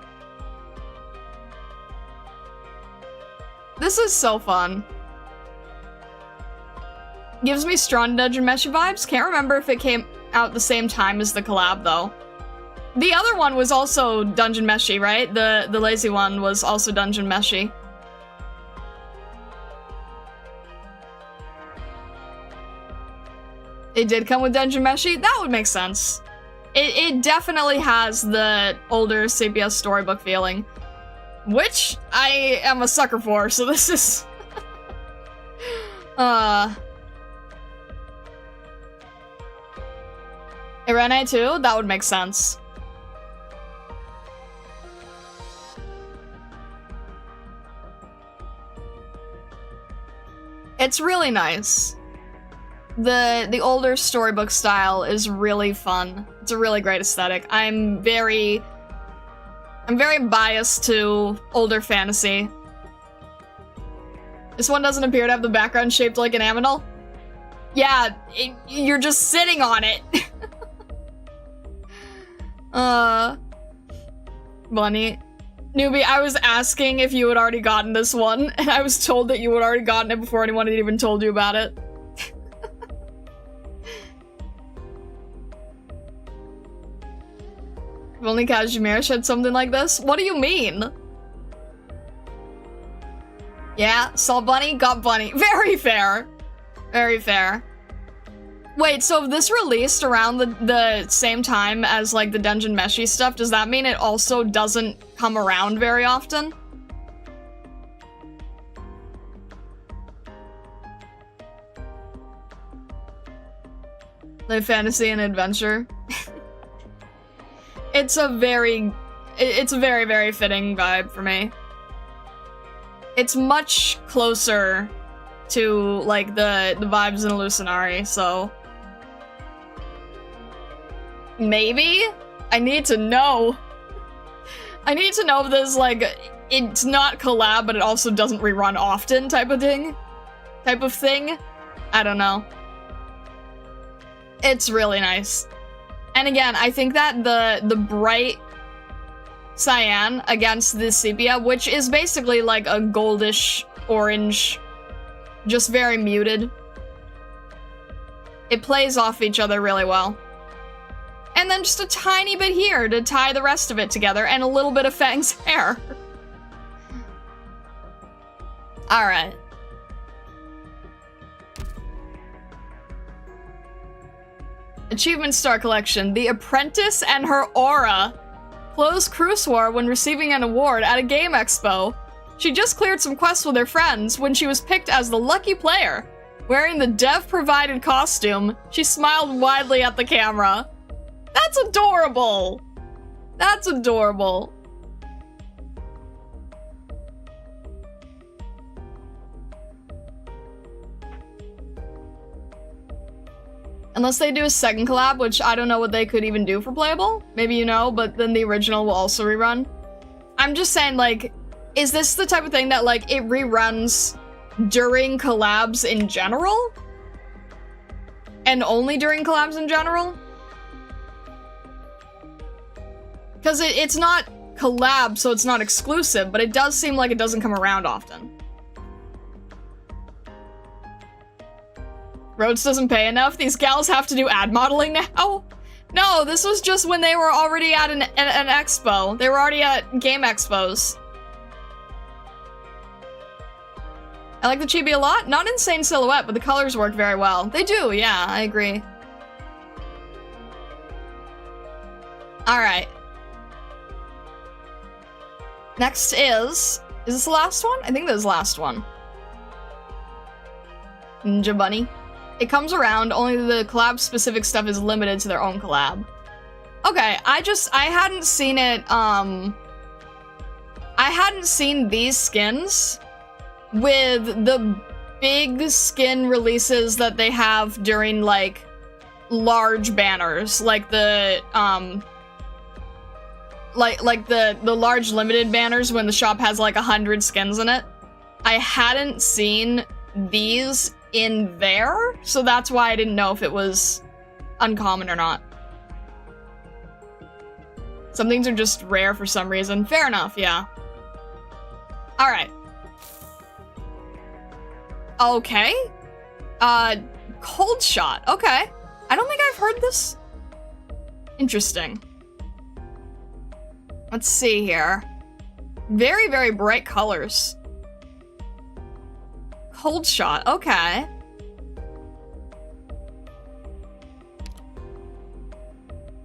This is so fun. Gives me strong Dungeon Meshi vibes. Can't remember if it came out the same time as the collab, though. The other one was also Dungeon Meshi, right? The lazy one was also Dungeon Meshi. It did come with Dungeon Meshi? That would make sense. It definitely has the older sepia storybook feeling. Which I am a sucker for, so this is... Irene too? That would make sense. It's really nice. The older storybook style is really fun. It's a really great aesthetic. I'm very biased to older fantasy. This one doesn't appear to have the background shaped like an aminal. Yeah, you're just sitting on it. Bunny. Newbie, I was asking if you had already gotten this one, and I was told that you had already gotten it before anyone had even told you about it. If only Kazimierz had something like this? What do you mean? Yeah, saw bunny, got bunny. Very fair. Very fair. Wait, so if this released around the same time as, like, the Dungeon Meshi stuff, does that mean it also doesn't come around very often? Like fantasy and adventure? It's a very, very fitting vibe for me. It's much closer to, like, the vibes in Illusionari, so... Maybe? I need to know. I need to know if this, like, it's not collab, but it also doesn't rerun often type of thing. I don't know. It's really nice. And again, I think that the bright cyan against the sepia, which is basically like a goldish orange, just very muted, it plays off each other really well. And then just a tiny bit here to tie the rest of it together, and a little bit of Fang's hair. Alright. Achievement Star Collection. The Apprentice and Her Aura. Closed Cruise War when receiving an award at a game expo. She just cleared some quests with her friends when she was picked as the lucky player. Wearing the dev-provided costume, she smiled widely at the camera. That's adorable! That's adorable. Unless they do a second collab, which I don't know what they could even do for playable. Maybe you know, but then the original will also rerun. I'm just saying, like, is this the type of thing that, like, it reruns during collabs in general? And only during collabs in general? Because it's not collab, so it's not exclusive, but it does seem like it doesn't come around often. Rhodes doesn't pay enough? These gals have to do ad modeling now? No, this was just when they were already at an expo. They were already at game expos. I like the chibi a lot. Not insane silhouette, but the colors work very well. They do, yeah, I agree. Alright. Next is this the last one? I think this is the last one. Ninja Bunny. It comes around, only the collab-specific stuff is limited to their own collab. Okay, I hadn't seen it, I hadn't seen these skins with the big skin releases that they have during, like, large banners, like the, like the large limited banners when the shop has, like, 100 skins in it. I hadn't seen these in there, so that's why I didn't know if it was uncommon or not. Some things are just rare for some reason. Fair enough, yeah. Alright. Okay. Cold Shot. Okay. I don't think I've heard this. Interesting. Let's see here. Very, very bright colors. Cold Shot, okay.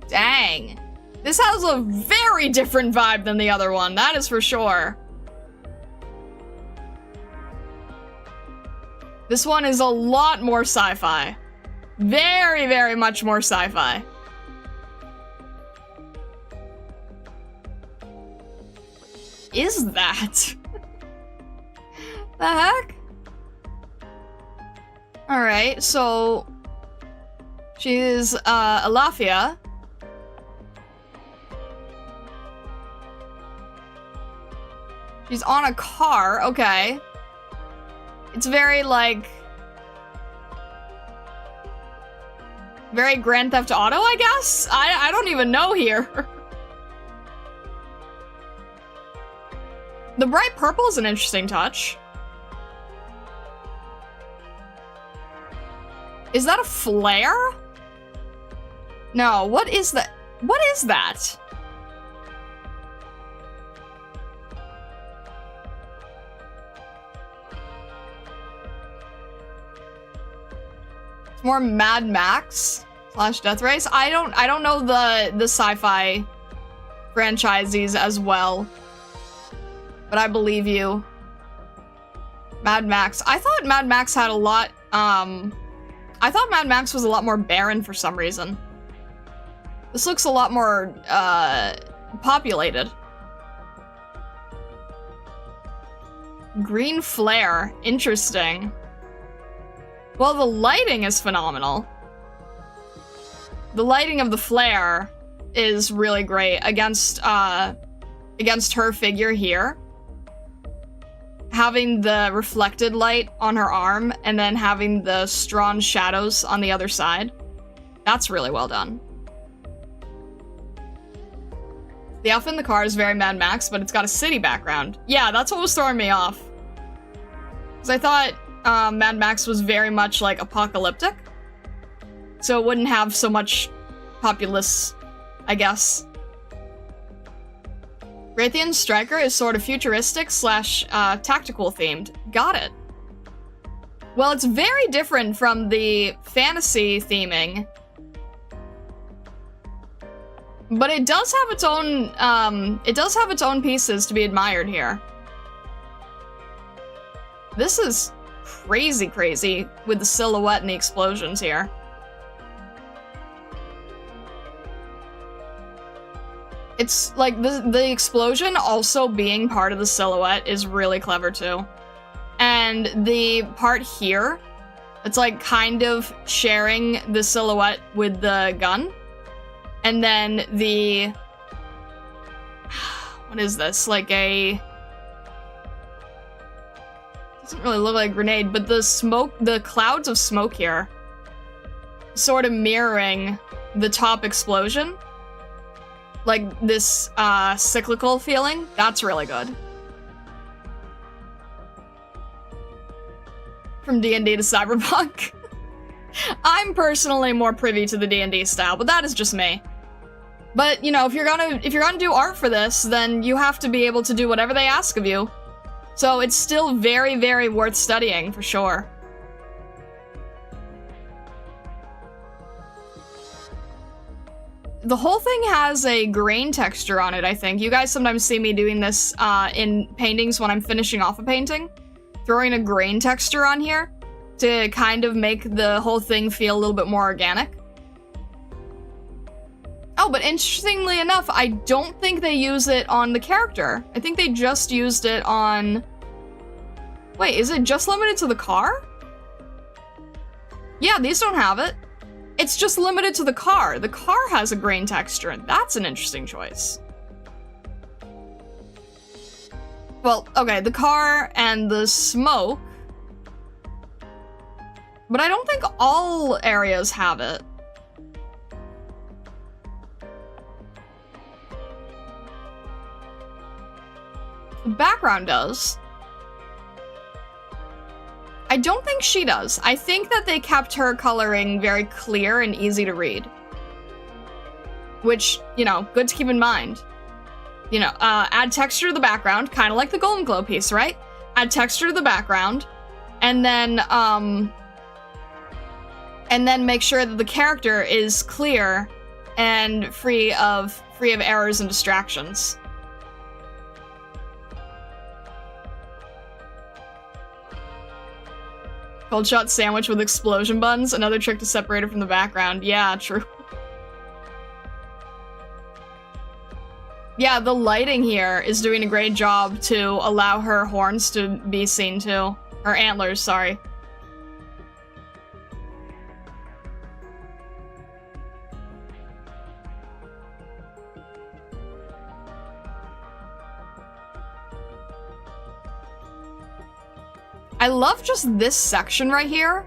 Dang. This has a very different vibe than the other one, that is for sure. This one is a lot more sci-fi. Very, very much more sci-fi. Is that? The heck? Alright, so she's Alafia. She's on a car, okay. It's very, like, very Grand Theft Auto, I guess? I don't even know here. The bright purple is an interesting touch. Is that a flare? No, what is that? What is that? It's more Mad Max / Death Race. I don't know the sci-fi franchises as well, but I believe you. Mad Max. I thought Mad Max had a lot, I thought Mad Max was a lot more barren for some reason. This looks a lot more, populated. Green Flare. Interesting. Well, the lighting is phenomenal. The lighting of the flare is really great against her figure here. Having the reflected light on her arm and then having the strong shadows on the other side. That's really well done. The outfit in the car is very Mad Max, but it's got a city background. Yeah, that's what was throwing me off. Because I thought Mad Max was very much like apocalyptic. So it wouldn't have so much populace, I guess. Raytheon Striker is sort of futuristic slash tactical themed. Got it. Well, it's very different from the fantasy theming. But it does have its own pieces to be admired here. This is crazy crazy with the silhouette and the explosions here. It's like the explosion also being part of the silhouette is really clever too. And the part here, it's like kind of sharing the silhouette with the gun. And then the, what is this? Like a, doesn't really look like a grenade, but the smoke, the clouds of smoke here, sort of mirroring the top explosion. Like this cyclical feeling, that's really good. From D&D to Cyberpunk. I'm personally more privy to the D&D style, but that is just me. But, you know, if you're gonna do art for this, then you have to be able to do whatever they ask of you. So it's still very, very worth studying, for sure. The whole thing has a grain texture on it, I think. You guys sometimes see me doing this in paintings when I'm finishing off a painting. Throwing a grain texture on here to kind of make the whole thing feel a little bit more organic. Oh, but interestingly enough, I don't think they use it on the character. I think they just used it on... Wait, is it just limited to the car? Yeah, these don't have it. It's just limited to the car. The car has a grain texture, and that's an interesting choice. Well, okay, the car and the smoke. But I don't think all areas have it. The background does. I don't think she does. I think that they kept her coloring very clear and easy to read. Which, you know, good to keep in mind. You know, add texture to the background, kind of like the Golden Glow piece, right? Add texture to the background, and then make sure that the character is clear and free of errors and distractions. Cold shot sandwich with explosion buns, another trick to separate it from the background. Yeah, true. Yeah, the lighting here is doing a great job to allow her horns to be seen too. Her antlers, sorry. I love just this section right here,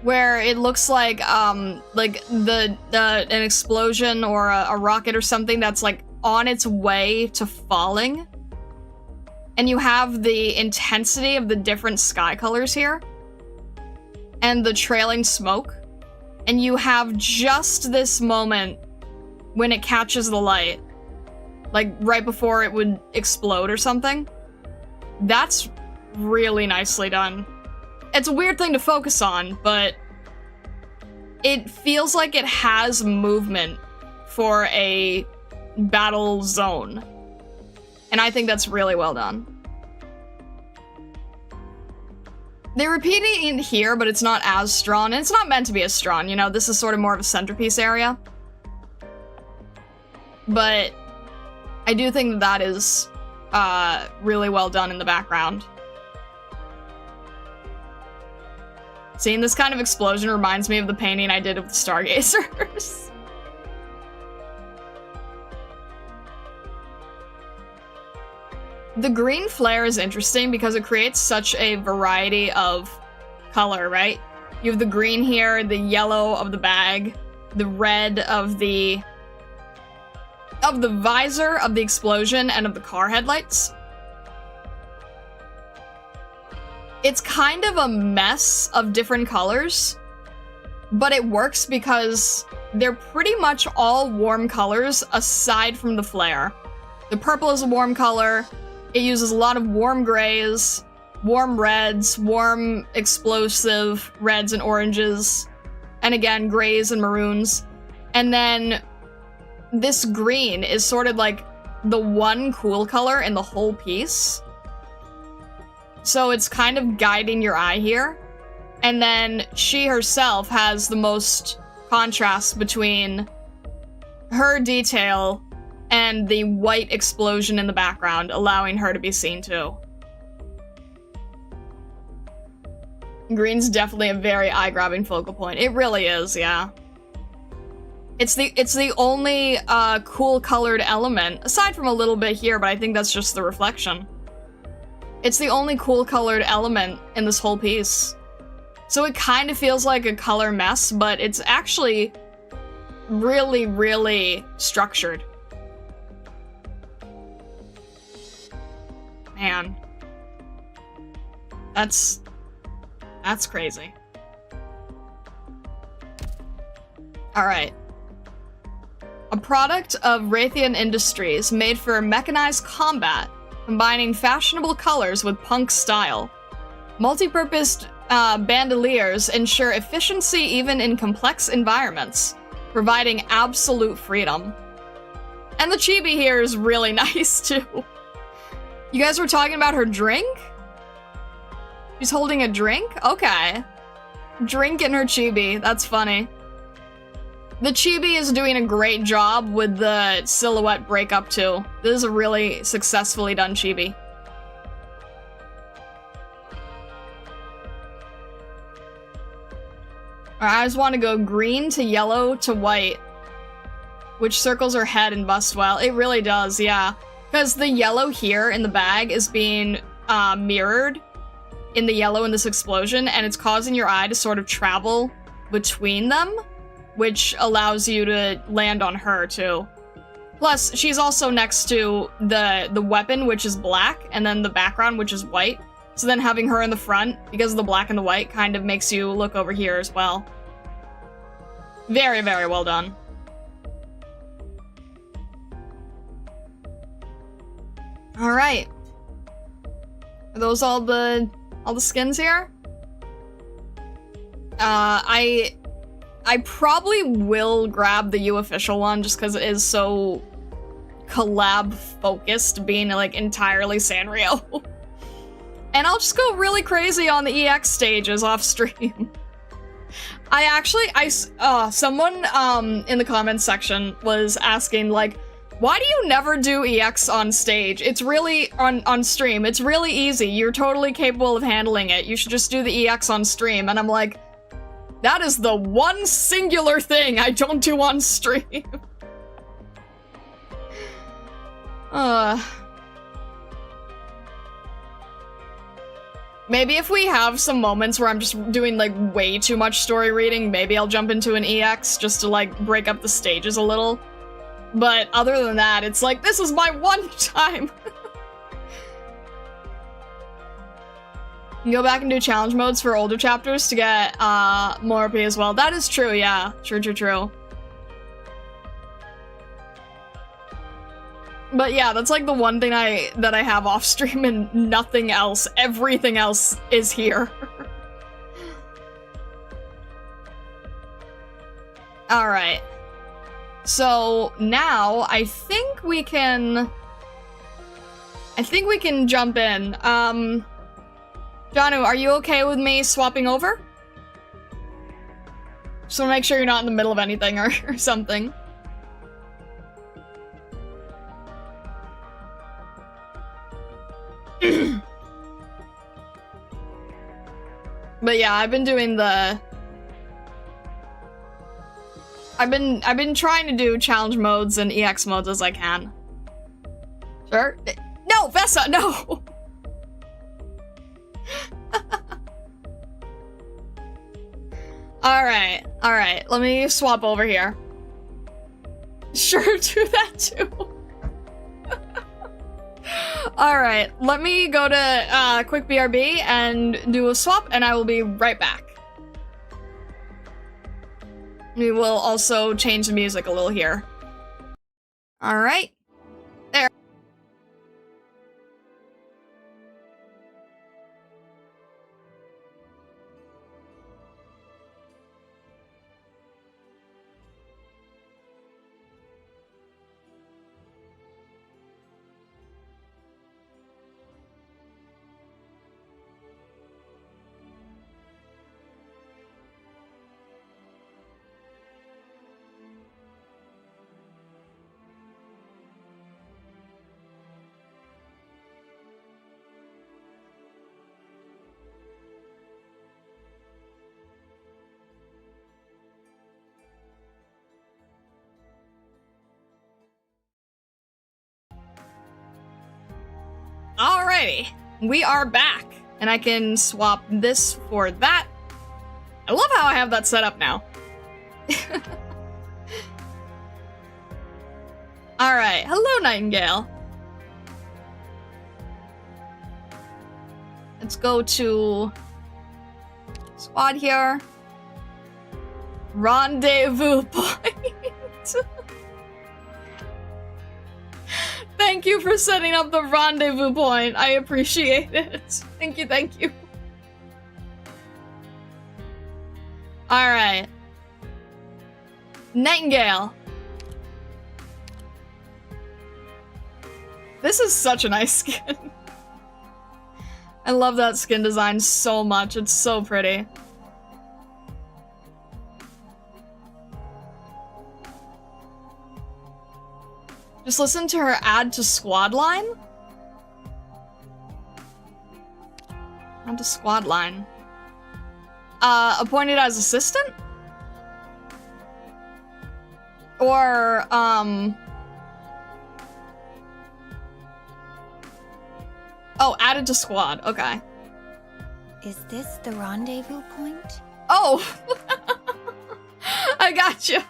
where it looks like an explosion or a rocket or something that's like on its way to falling. And you have the intensity of the different sky colors here, and the trailing smoke, and you have just this moment when it catches the light, like right before it would explode or something. That's really nicely done. It's a weird thing to focus on, but it feels like it has movement for a battle zone. And I think that's really well done. They repeat it in here, but it's not as strong, and it's not meant to be as strong, you know? This is sort of more of a centerpiece area. But I do think that is really well done in the background. Seeing this kind of explosion reminds me of the painting I did of the Stargazers. The green flare is interesting because it creates such a variety of color, right? You have the green here, the yellow of the bag, the red of the visor of the explosion and of the car headlights. It's kind of a mess of different colors, but it works because they're pretty much all warm colors aside from the flare. The purple is a warm color. It uses a lot of warm grays, warm reds, warm explosive reds and oranges, and again, grays and maroons. And then this green is sort of like the one cool color in the whole piece. So it's kind of guiding your eye here. And then she herself has the most contrast between her detail and the white explosion in the background, allowing her to be seen too. Green's definitely a very eye-grabbing focal point. It really is, yeah. It's the only cool colored element, aside from a little bit here, but I think that's just the reflection. It's the only cool colored element in this whole piece. So it kind of feels like a color mess, but it's actually really, really structured. Man. That's crazy. Alright. A product of Raytheon Industries made for mechanized combat, combining fashionable colors with punk style. Multi-purposed bandoliers ensure efficiency even in complex environments, providing absolute freedom. And the chibi here is really nice too. You guys were talking about her drink? She's holding a drink? Okay. Drink in her chibi. That's funny. The chibi is doing a great job with the silhouette breakup too. This is a really successfully done chibi. I just want to go green to yellow to white, which circles her head and bust well. It really does, yeah. Because the yellow here in the bag is being mirrored in the yellow in this explosion, and it's causing your eye to sort of travel between them, which allows you to land on her too. Plus, she's also next to the weapon, which is black, and then the background, which is white. So then having her in the front, because of the black and the white, kind of makes you look over here as well. Very, very well done. All right. Are those all the skins here? I probably will grab the U official one just because it is so collab focused, being like entirely Sanrio. And I'll just go really crazy on the EX stages off stream. Someone in the comments section was asking like, why do you never do EX on stage? It's really, on stream, it's really easy. You're totally capable of handling it. You should just do the EX on stream. And I'm like, that is the one singular thing I don't do on stream. Maybe if we have some moments where I'm just doing like way too much story reading, maybe I'll jump into an EX just to like break up the stages a little. But other than that, it's like, this is my one time. You can go back and do challenge modes for older chapters to get more OP as well. That is true, yeah. True. But yeah, that's like the one thing that I have off stream and nothing else. Everything else is here. Alright. So now I think we can jump in. Janu, are you okay with me swapping over? Just wanna make sure you're not in the middle of anything or something. But yeah, I've been doing the... I've been trying to do challenge modes and EX modes as I can. Sure? No, Vessa, no! Alright, let me swap over here. Sure, do that too. Alright, let me go to quick BRB and do a swap, and I will be right back. We will also change the music a little here. Alright. There. Alrighty, we are back, and I can swap this for that. I love how I have that set up now. Alright, hello Nightingale. Let's go to squad here. Rendezvous point. Thank you for setting up the rendezvous point. I appreciate it. Thank you, thank you. Alright. Nightingale. This is such a nice skin. I love that skin design so much. It's so pretty. Just listen to her add to squad line. Add to squad line. Appointed as assistant? Or, oh, added to squad. Okay. Is this the rendezvous point? Oh! I gotcha.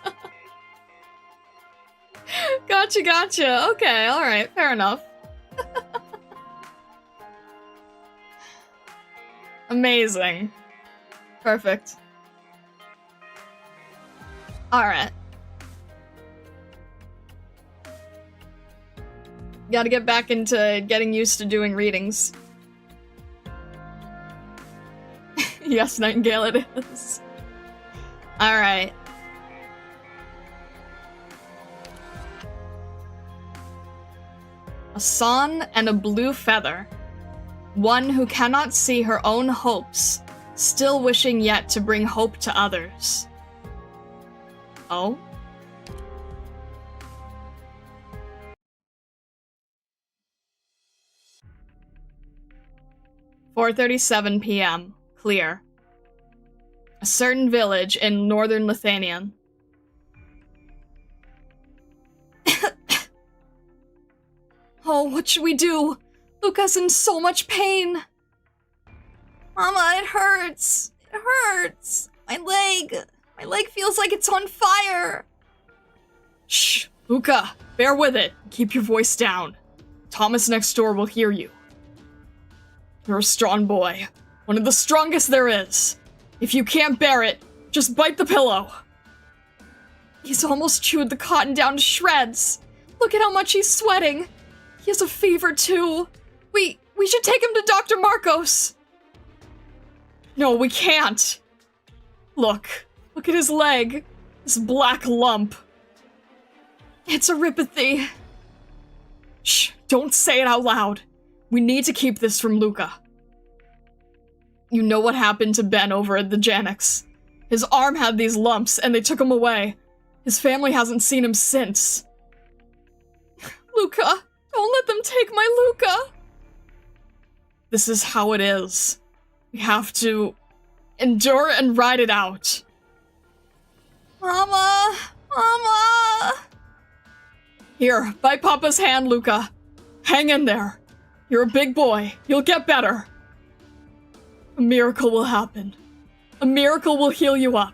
Gotcha. Okay, alright, fair enough. Amazing. Perfect. Alright. Gotta get back into getting used to doing readings. Yes, Nightingale it is. Alright. A sun and a blue feather. One who cannot see her own hopes, still wishing yet to bring hope to others. Oh? "4:37 p.m. Clear. A certain village in northern Lithuania. Oh, what should we do? Luca's in so much pain. Mama, it hurts. It hurts. My leg feels like it's on fire. Shh, Luca, bear with it. Keep your voice down. Thomas next door will hear you. You're a strong boy. One of the strongest there is. If you can't bear it, just bite the pillow. He's almost chewed the cotton down to shreds. Look at how much he's sweating. He has a fever too. We should take him to Dr. Marcos. No, we can't. Look at his leg. This black lump. It's erypathy. Shh, don't say it out loud. We need to keep this from Luca. You know what happened to Ben over at the Janix. His arm had these lumps, and they took him away. His family hasn't seen him since. Luca, don't let them take my Luca. This is how it is. We have to Endure and ride it out. Mama! Mama! Here, bite Papa's hand, Luca. Hang in there. You're a big boy. You'll get better. A miracle will happen. A miracle will heal you up.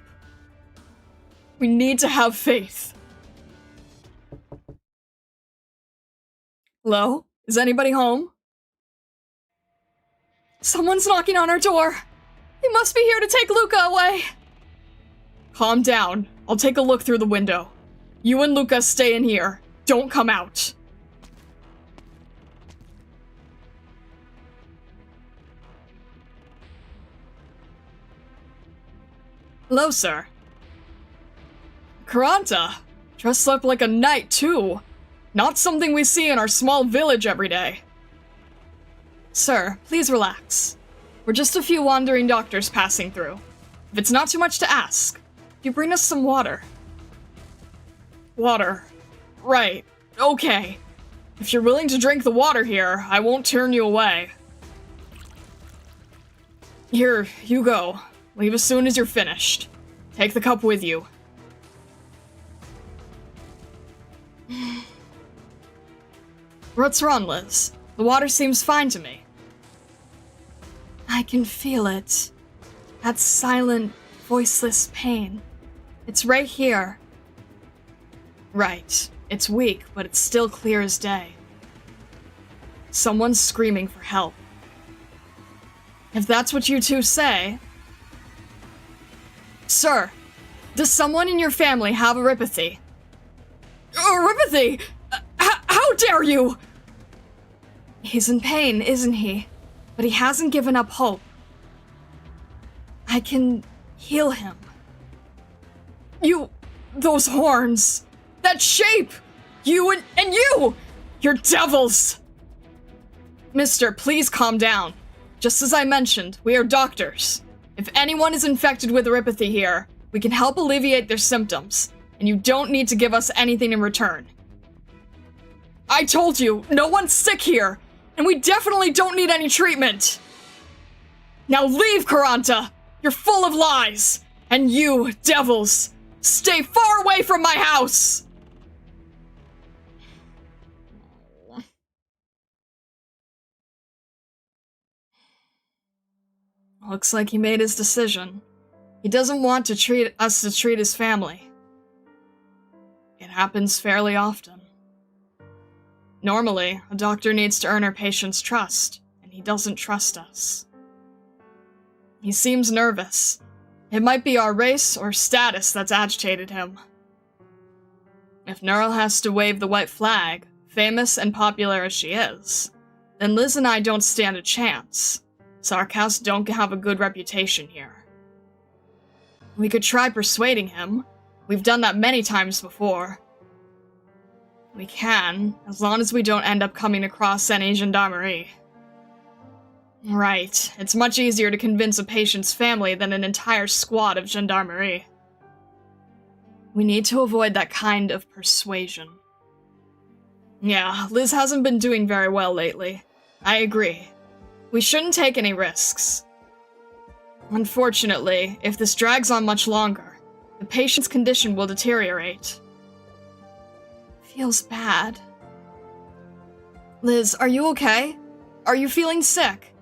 We need to have faith. Hello? Is anybody home? Someone's knocking on our door. They must be here to take Luca away. Calm down. I'll take a look through the window. You and Luca stay in here. Don't come out. Hello, sir. Karanta, dressed up like a knight, too. Not something we see in our small village every day. Sir, please relax. We're just a few wandering doctors passing through. If it's not too much to ask, you bring us some water. Water. Right. Okay. If you're willing to drink the water here, I won't turn you away. Here, you go. Leave as soon as you're finished. Take the cup with you. What's wrong, Liz? The water seems fine to me. I can feel it. That silent, voiceless pain. It's right here. Right. It's weak, but it's still clear as day. Someone's screaming for help. If that's what you two say... Sir, does someone in your family have erypathy? Erypathy? How dare you? He's in pain, isn't he? But he hasn't given up hope. I can heal him. Those horns, that shape, you and you, you're devils. Mister, please calm down. Just as I mentioned, we are doctors. If anyone is infected with erypathy here, we can help alleviate their symptoms, and you don't need to give us anything in return. I told you, no one's sick here, and we definitely don't need any treatment. Now leave, Karanta! You're full of lies! And you, devils, stay far away from my house! Looks like he made his decision. He doesn't want to treat his family. It happens fairly often. Normally, a doctor needs to earn her patient's trust, and he doesn't trust us. He seems nervous. It might be our race or status that's agitated him. If Neural has to wave the white flag, famous and popular as she is, then Liz and I don't stand a chance. Sarkas don't have a good reputation here. We could try persuading him. We've done that many times before. We can, as long as we don't end up coming across any gendarmerie. Right, it's much easier to convince a patient's family than an entire squad of gendarmerie. We need to avoid that kind of persuasion. Yeah, Liz hasn't been doing very well lately. I agree. We shouldn't take any risks. Unfortunately, if this drags on much longer, the patient's condition will deteriorate. Feels bad. Liz, are you okay? Are you feeling sick?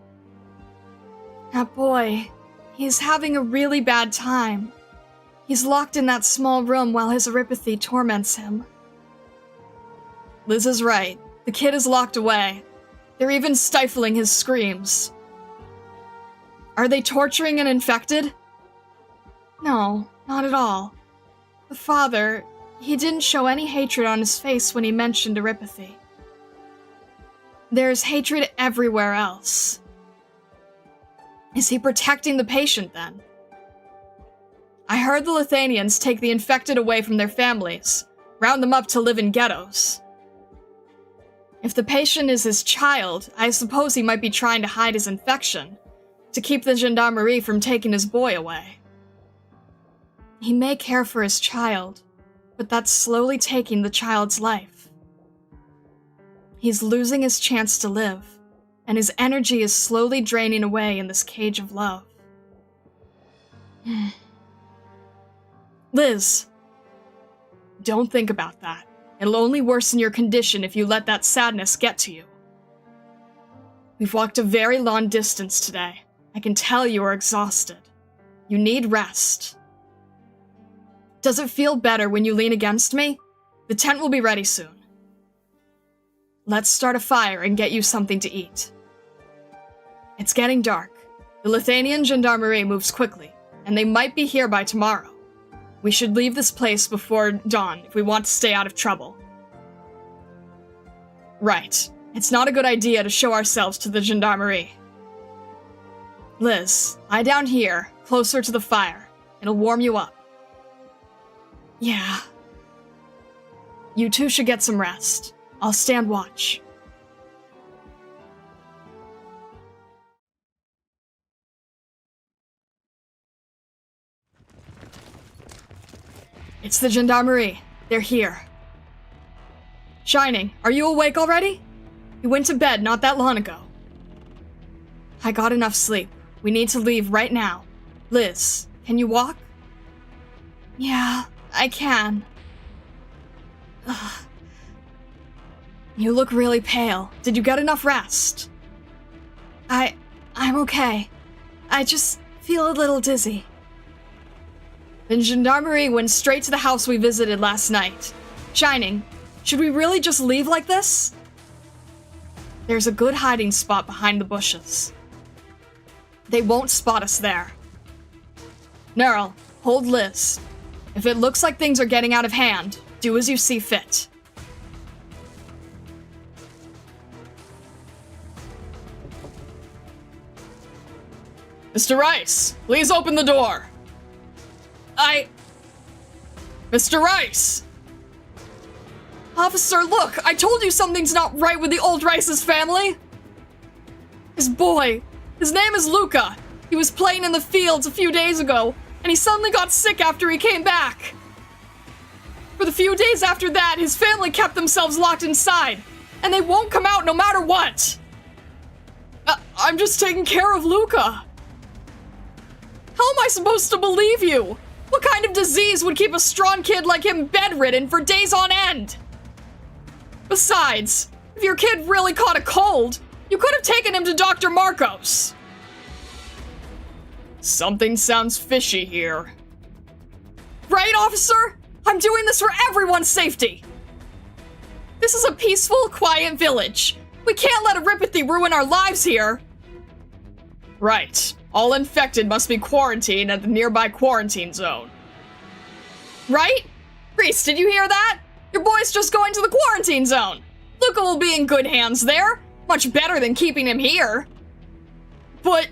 That boy, he's having a really bad time. He's locked in that small room while his erypathy torments him. Liz is right. The kid is locked away. They're even stifling his screams. Are they torturing an infected? No, not at all. The father, he didn't show any hatred on his face when he mentioned erypathy. There's hatred everywhere else. Is he protecting the patient, then? I heard the Lithuanians take the infected away from their families, round them up to live in ghettos. If the patient is his child, I suppose he might be trying to hide his infection, to keep the gendarmerie from taking his boy away. He may care for his child, but that's slowly taking the child's life. He's losing his chance to live, and his energy is slowly draining away in this cage of love. Liz, don't think about that. It'll only worsen your condition if you let that sadness get to you. We've walked a very long distance today. I can tell you are exhausted. You need rest. Does it feel better when you lean against me? The tent will be ready soon. Let's start a fire and get you something to eat. It's getting dark. The Lithuanian gendarmerie moves quickly, and they might be here by tomorrow. We should leave this place before dawn if we want to stay out of trouble. Right. It's not a good idea to show ourselves to the gendarmerie. Liz, lie down here, closer to the fire. It'll warm you up. Yeah. You two should get some rest. I'll stand watch. It's the gendarmerie. They're here. Shining, are you awake already? You went to bed not that long ago. I got enough sleep. We need to leave right now. Liz, can you walk? Yeah, I can. Ugh. You look really pale. Did you get enough rest? I'm okay. I just feel a little dizzy. The gendarmerie went straight to the house we visited last night. Shining, should we really just leave like this? There's a good hiding spot behind the bushes. They won't spot us there. Nerl, hold Liz. If it looks like things are getting out of hand, do as you see fit. Mr. Rice, please open the door. Mr. Rice! Officer, look! I told you something's not right with the old Rice's family! His boy. His name is Luca. He was playing in the fields a few days ago, and he suddenly got sick after he came back. For the few days after that, his family kept themselves locked inside, and they won't come out no matter what. I'm just taking care of Luca. How am I supposed to believe you? What kind of disease would keep a strong kid like him bedridden for days on end? Besides, if your kid really caught a cold, you could have taken him to Dr. Marcos. Something sounds fishy here. Right, officer? I'm doing this for everyone's safety. This is a peaceful, quiet village. We can't let a Ripathy ruin our lives here. Right. All infected must be quarantined at the nearby quarantine zone. Right? Reese, did you hear that? Your boy's just going to the quarantine zone. Luca will be in good hands there. Much better than keeping him here. But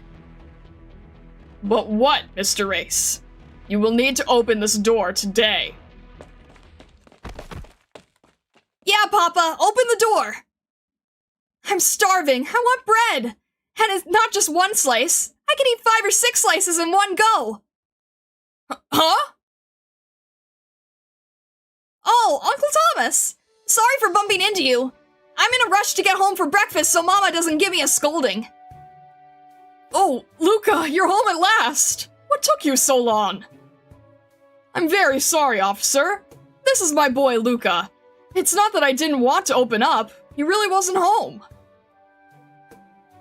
what, Mr. Race? You will need to open this door today. Yeah, Papa, open the door. I'm starving. I want bread. And it's not just one slice. I can eat 5 or 6 slices in one go. Huh? Oh, Uncle Thomas! Sorry for bumping into you. I'm in a rush to get home for breakfast so Mama doesn't give me a scolding. Oh, Luca, you're home at last! What took you so long? I'm very sorry, officer. This is my boy, Luca. It's not that I didn't want to open up. He really wasn't home.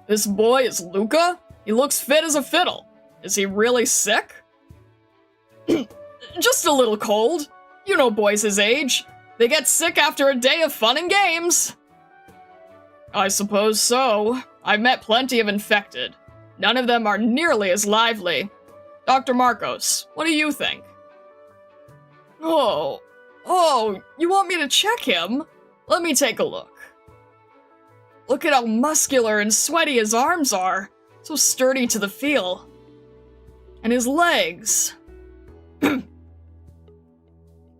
This boy is Luca? He looks fit as a fiddle. Is he really sick? Just a little cold. You know boys his age. They get sick after a day of fun and games. I suppose so. I've met plenty of infected. None of them are nearly as lively. Dr. Marcos, what do you think? Oh, you want me to check him? Let me take a look. Look at how muscular and sweaty his arms are. So sturdy to the feel. And his legs.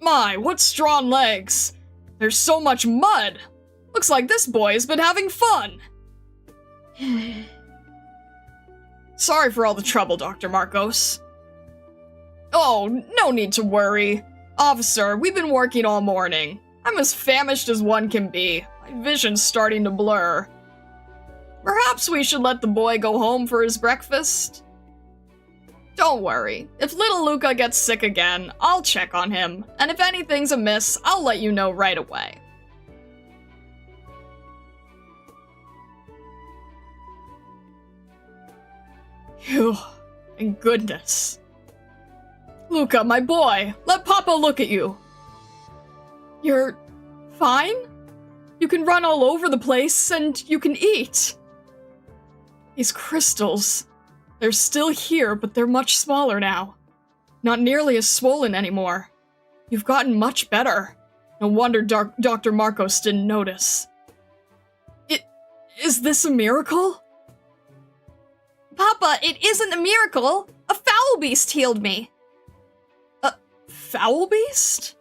My, what strong legs. There's so much mud. Looks like this boy has been having fun. Sorry for all the trouble, Dr. Marcos. Oh, no need to worry. Officer, we've been working all morning. I'm as famished as one can be. My vision's starting to blur. Perhaps we should let the boy go home for his breakfast? Don't worry. If little Luca gets sick again, I'll check on him, and if anything's amiss, I'll let you know right away. Phew, thank goodness. Luca, my boy, let Papa look at you. You're fine? You can run all over the place, and you can eat. These crystals, they're still here, but they're much smaller now. Not nearly as swollen anymore. You've gotten much better. No wonder Dr. Marcos didn't notice. Is this a miracle? Papa, it isn't a miracle. A foul beast healed me. A foul beast?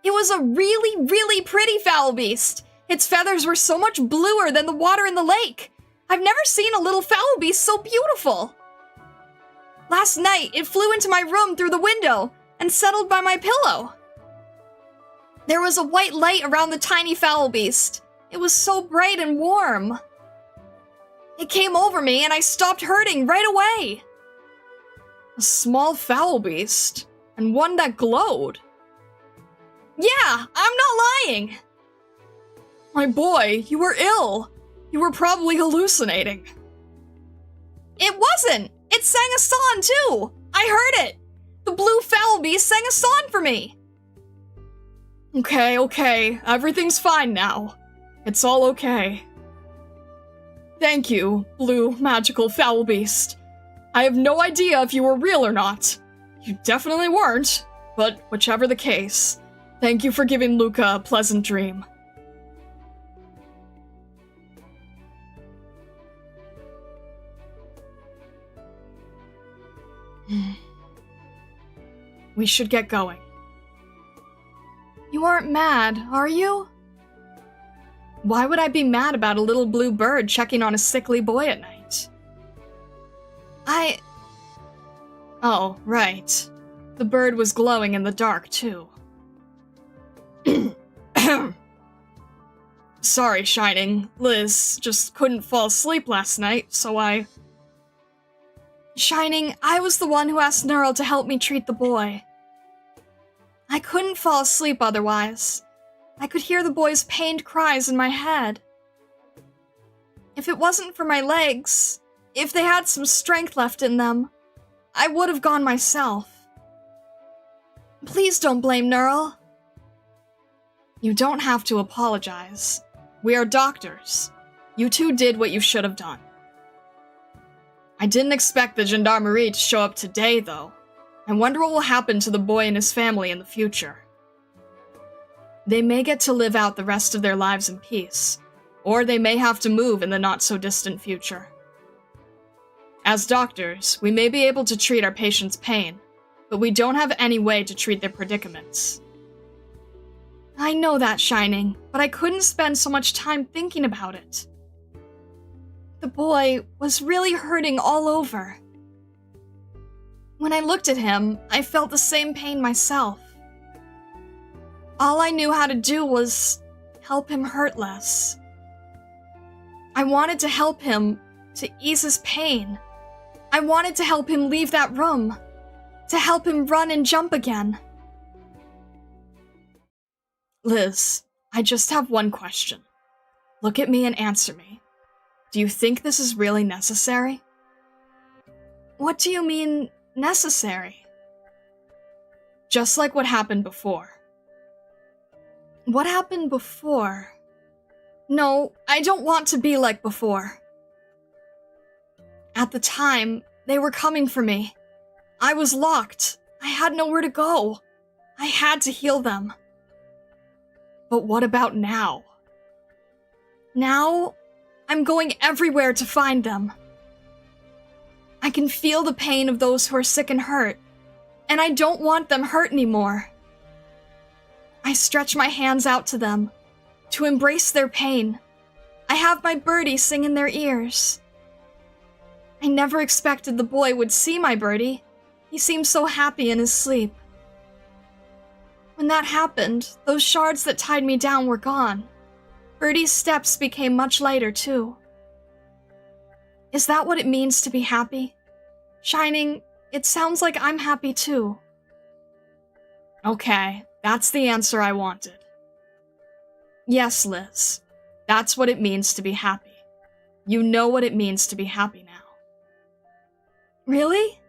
It was a really, really pretty foul beast. Its feathers were so much bluer than the water in the lake. I've never seen a little foul beast so beautiful. Last night, it flew into my room through the window and settled by my pillow. There was a white light around the tiny foul beast. It was so bright and warm. It came over me and I stopped hurting right away. A small foul beast, and one that glowed. Yeah, I'm not lying. My boy, you were ill. You were probably hallucinating. It wasn't. It sang a song too. I heard it. The blue foul beast sang a song for me. Okay. Everything's fine now. It's all okay. Thank you, blue magical foul beast. I have no idea if you were real or not. You definitely weren't, but whichever the case, thank you for giving Luca a pleasant dream. We should get going. You aren't mad, are you? Why would I be mad about a little blue bird checking on a sickly boy at night? Oh, right. The bird was glowing in the dark, too. Sorry, Shining. Liz just couldn't fall asleep last night, so Shining, I was the one who asked Neural to help me treat the boy. I couldn't fall asleep otherwise. I could hear the boy's pained cries in my head. If it wasn't for my legs, if they had some strength left in them, I would have gone myself. Please don't blame Neural. You don't have to apologize. We are doctors. You two did what you should have done. I didn't expect the gendarmerie to show up today, though. I wonder what will happen to the boy and his family in the future. They may get to live out the rest of their lives in peace, or they may have to move in the not-so-distant future. As doctors, we may be able to treat our patients' pain, but we don't have any way to treat their predicaments. I know that, Shining, but I couldn't spend so much time thinking about it. The boy was really hurting all over. When I looked at him, I felt the same pain myself. All I knew how to do was help him hurt less. I wanted to help him to ease his pain. I wanted to help him leave that room, to help him run and jump again. Liz, I just have one question. Look at me and answer me. Do you think this is really necessary? What do you mean, necessary? Just like what happened before. What happened before? No, I don't want to be like before. At the time, they were coming for me. I was locked. I had nowhere to go. I had to heal them. But what about now? Now, I'm going everywhere to find them. I can feel the pain of those who are sick and hurt, and I don't want them hurt anymore. I stretch my hands out to them, to embrace their pain. I have my birdie sing in their ears. I never expected the boy would see my birdie. He seemed so happy in his sleep. When that happened, those shards that tied me down were gone. Birdie's steps became much lighter, too. Is that what it means to be happy? Shining, it sounds like I'm happy too. Okay, that's the answer I wanted. Yes, Liz. That's what it means to be happy. You know what it means to be happy now. Really?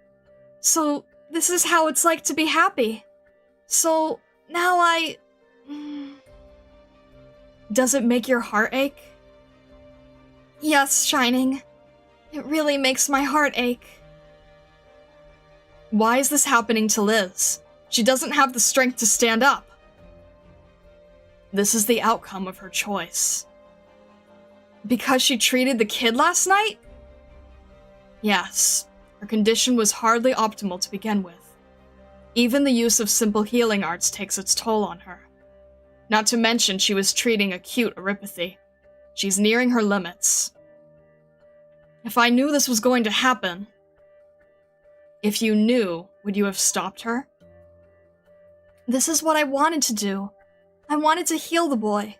So, this is how it's like to be happy. So, now Does it make your heart ache? Yes, Shining. It really makes my heart ache. Why is this happening to Liz? She doesn't have the strength to stand up. This is the outcome of her choice. Because she treated the kid last night? Yes, her condition was hardly optimal to begin with. Even the use of simple healing arts takes its toll on her. Not to mention she was treating acute erypathy. She's nearing her limits. If I knew this was going to happen... If you knew, would you have stopped her? This is what I wanted to do. I wanted to heal the boy.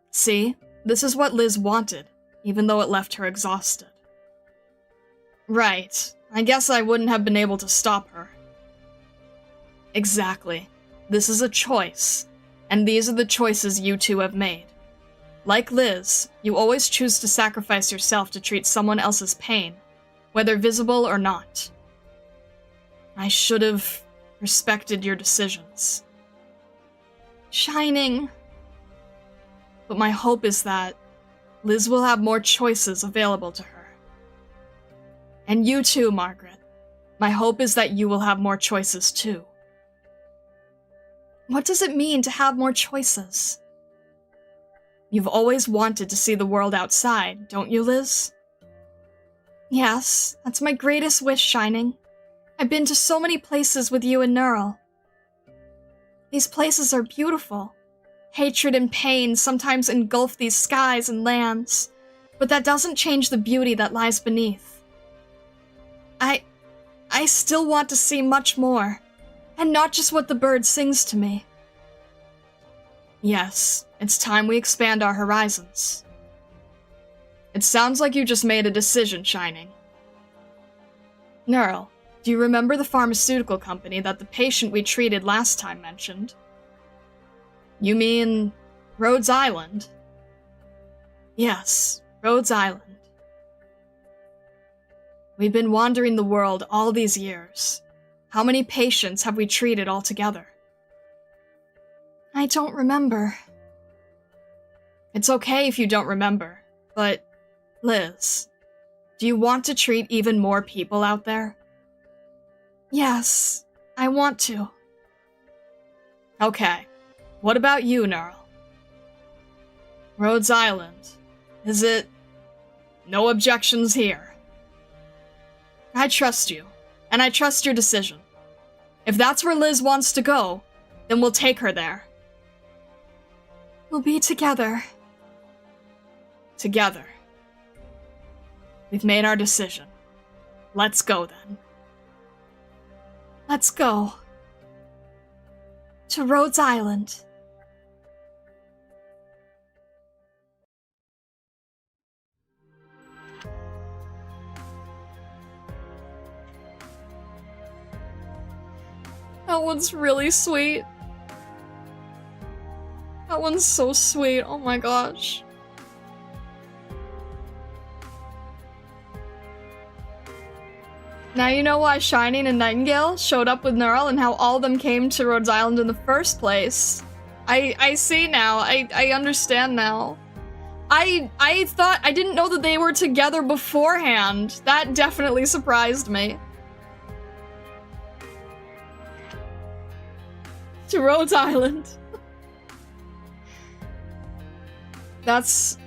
See? This is what Liz wanted, even though it left her exhausted. Right. I guess I wouldn't have been able to stop her. Exactly. This is a choice, and these are the choices you two have made. Like Liz, you always choose to sacrifice yourself to treat someone else's pain, whether visible or not. I should have respected your decisions. Shining. But my hope is that Liz will have more choices available to her. And you too, Margaret. My hope is that you will have more choices too. What does it mean to have more choices? You've always wanted to see the world outside, don't you, Liz? Yes, that's my greatest wish, Shining. I've been to so many places with you and Neural. These places are beautiful. Hatred and pain sometimes engulf these skies and lands, but that doesn't change the beauty that lies beneath. I still want to see much more, and not just what the bird sings to me. Yes, it's time we expand our horizons. It sounds like you just made a decision, Shining. Neural, do you remember the pharmaceutical company that the patient we treated last time mentioned? You mean Rhodes Island? Yes, Rhodes Island. We've been wandering the world all these years. How many patients have we treated altogether? I don't remember. It's okay if you don't remember, but, Liz, do you want to treat even more people out there? Yes, I want to. Okay. What about you, Neural? Rhodes Island. Is it... No objections here. I trust you, and I trust your decision. If that's where Liz wants to go, then we'll take her there. We'll be together. Together. We've made our decision. Let's go, then. Let's go. To Rhodes Island. That one's really sweet. That one's so sweet, oh my gosh. Now you know why Shining and Nightingale showed up with Neural and how all of them came to Rhodes Island in the first place. I see now, I understand now. I didn't know that they were together beforehand. That definitely surprised me. To Rhodes Island. That's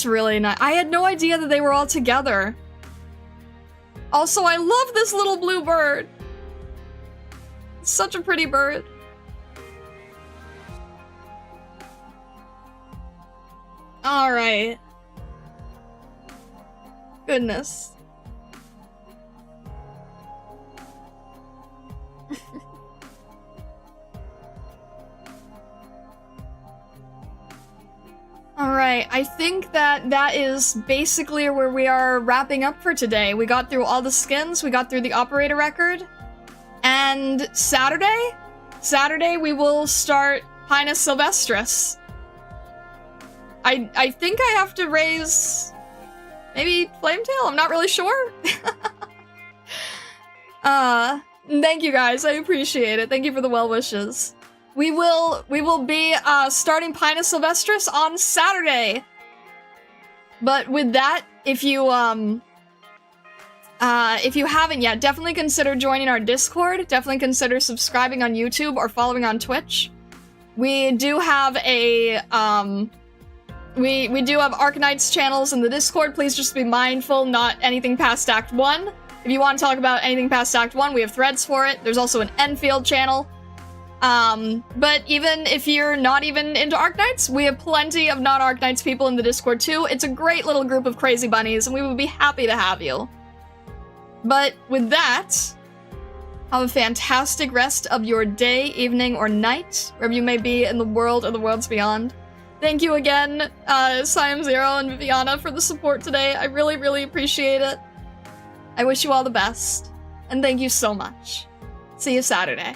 really nice. I had no idea that they were all together. Also, I love this little blue bird. It's such a pretty bird. Alright. Goodness. Alright. Okay, I think that is basically where we are wrapping up for today. We got through all the skins, we got through the operator record, and Saturday we will start Pinus Sylvestris. I think I have to raise maybe Flametail, I'm not really sure. Thank you guys, I appreciate it. Thank you for the well wishes. We will be starting Pinus Sylvestris on Saturday. But with that, if you haven't yet, definitely consider joining our Discord. Definitely consider subscribing on YouTube or following on Twitch. We do have a we do have Arknights channels in the Discord. Please just be mindful, not anything past Act 1. If you want to talk about anything past Act 1, we have threads for it. There's also an Enfield channel. But even if you're not even into Arknights, we have plenty of non-Arknights people in the Discord too. It's a great little group of crazy bunnies, and we would be happy to have you. But with that, have a fantastic rest of your day, evening, or night, wherever you may be in the world or the worlds beyond. Thank you again, Siam0 and Viviana, for the support today. I really, really appreciate it. I wish you all the best, and thank you so much. See you Saturday.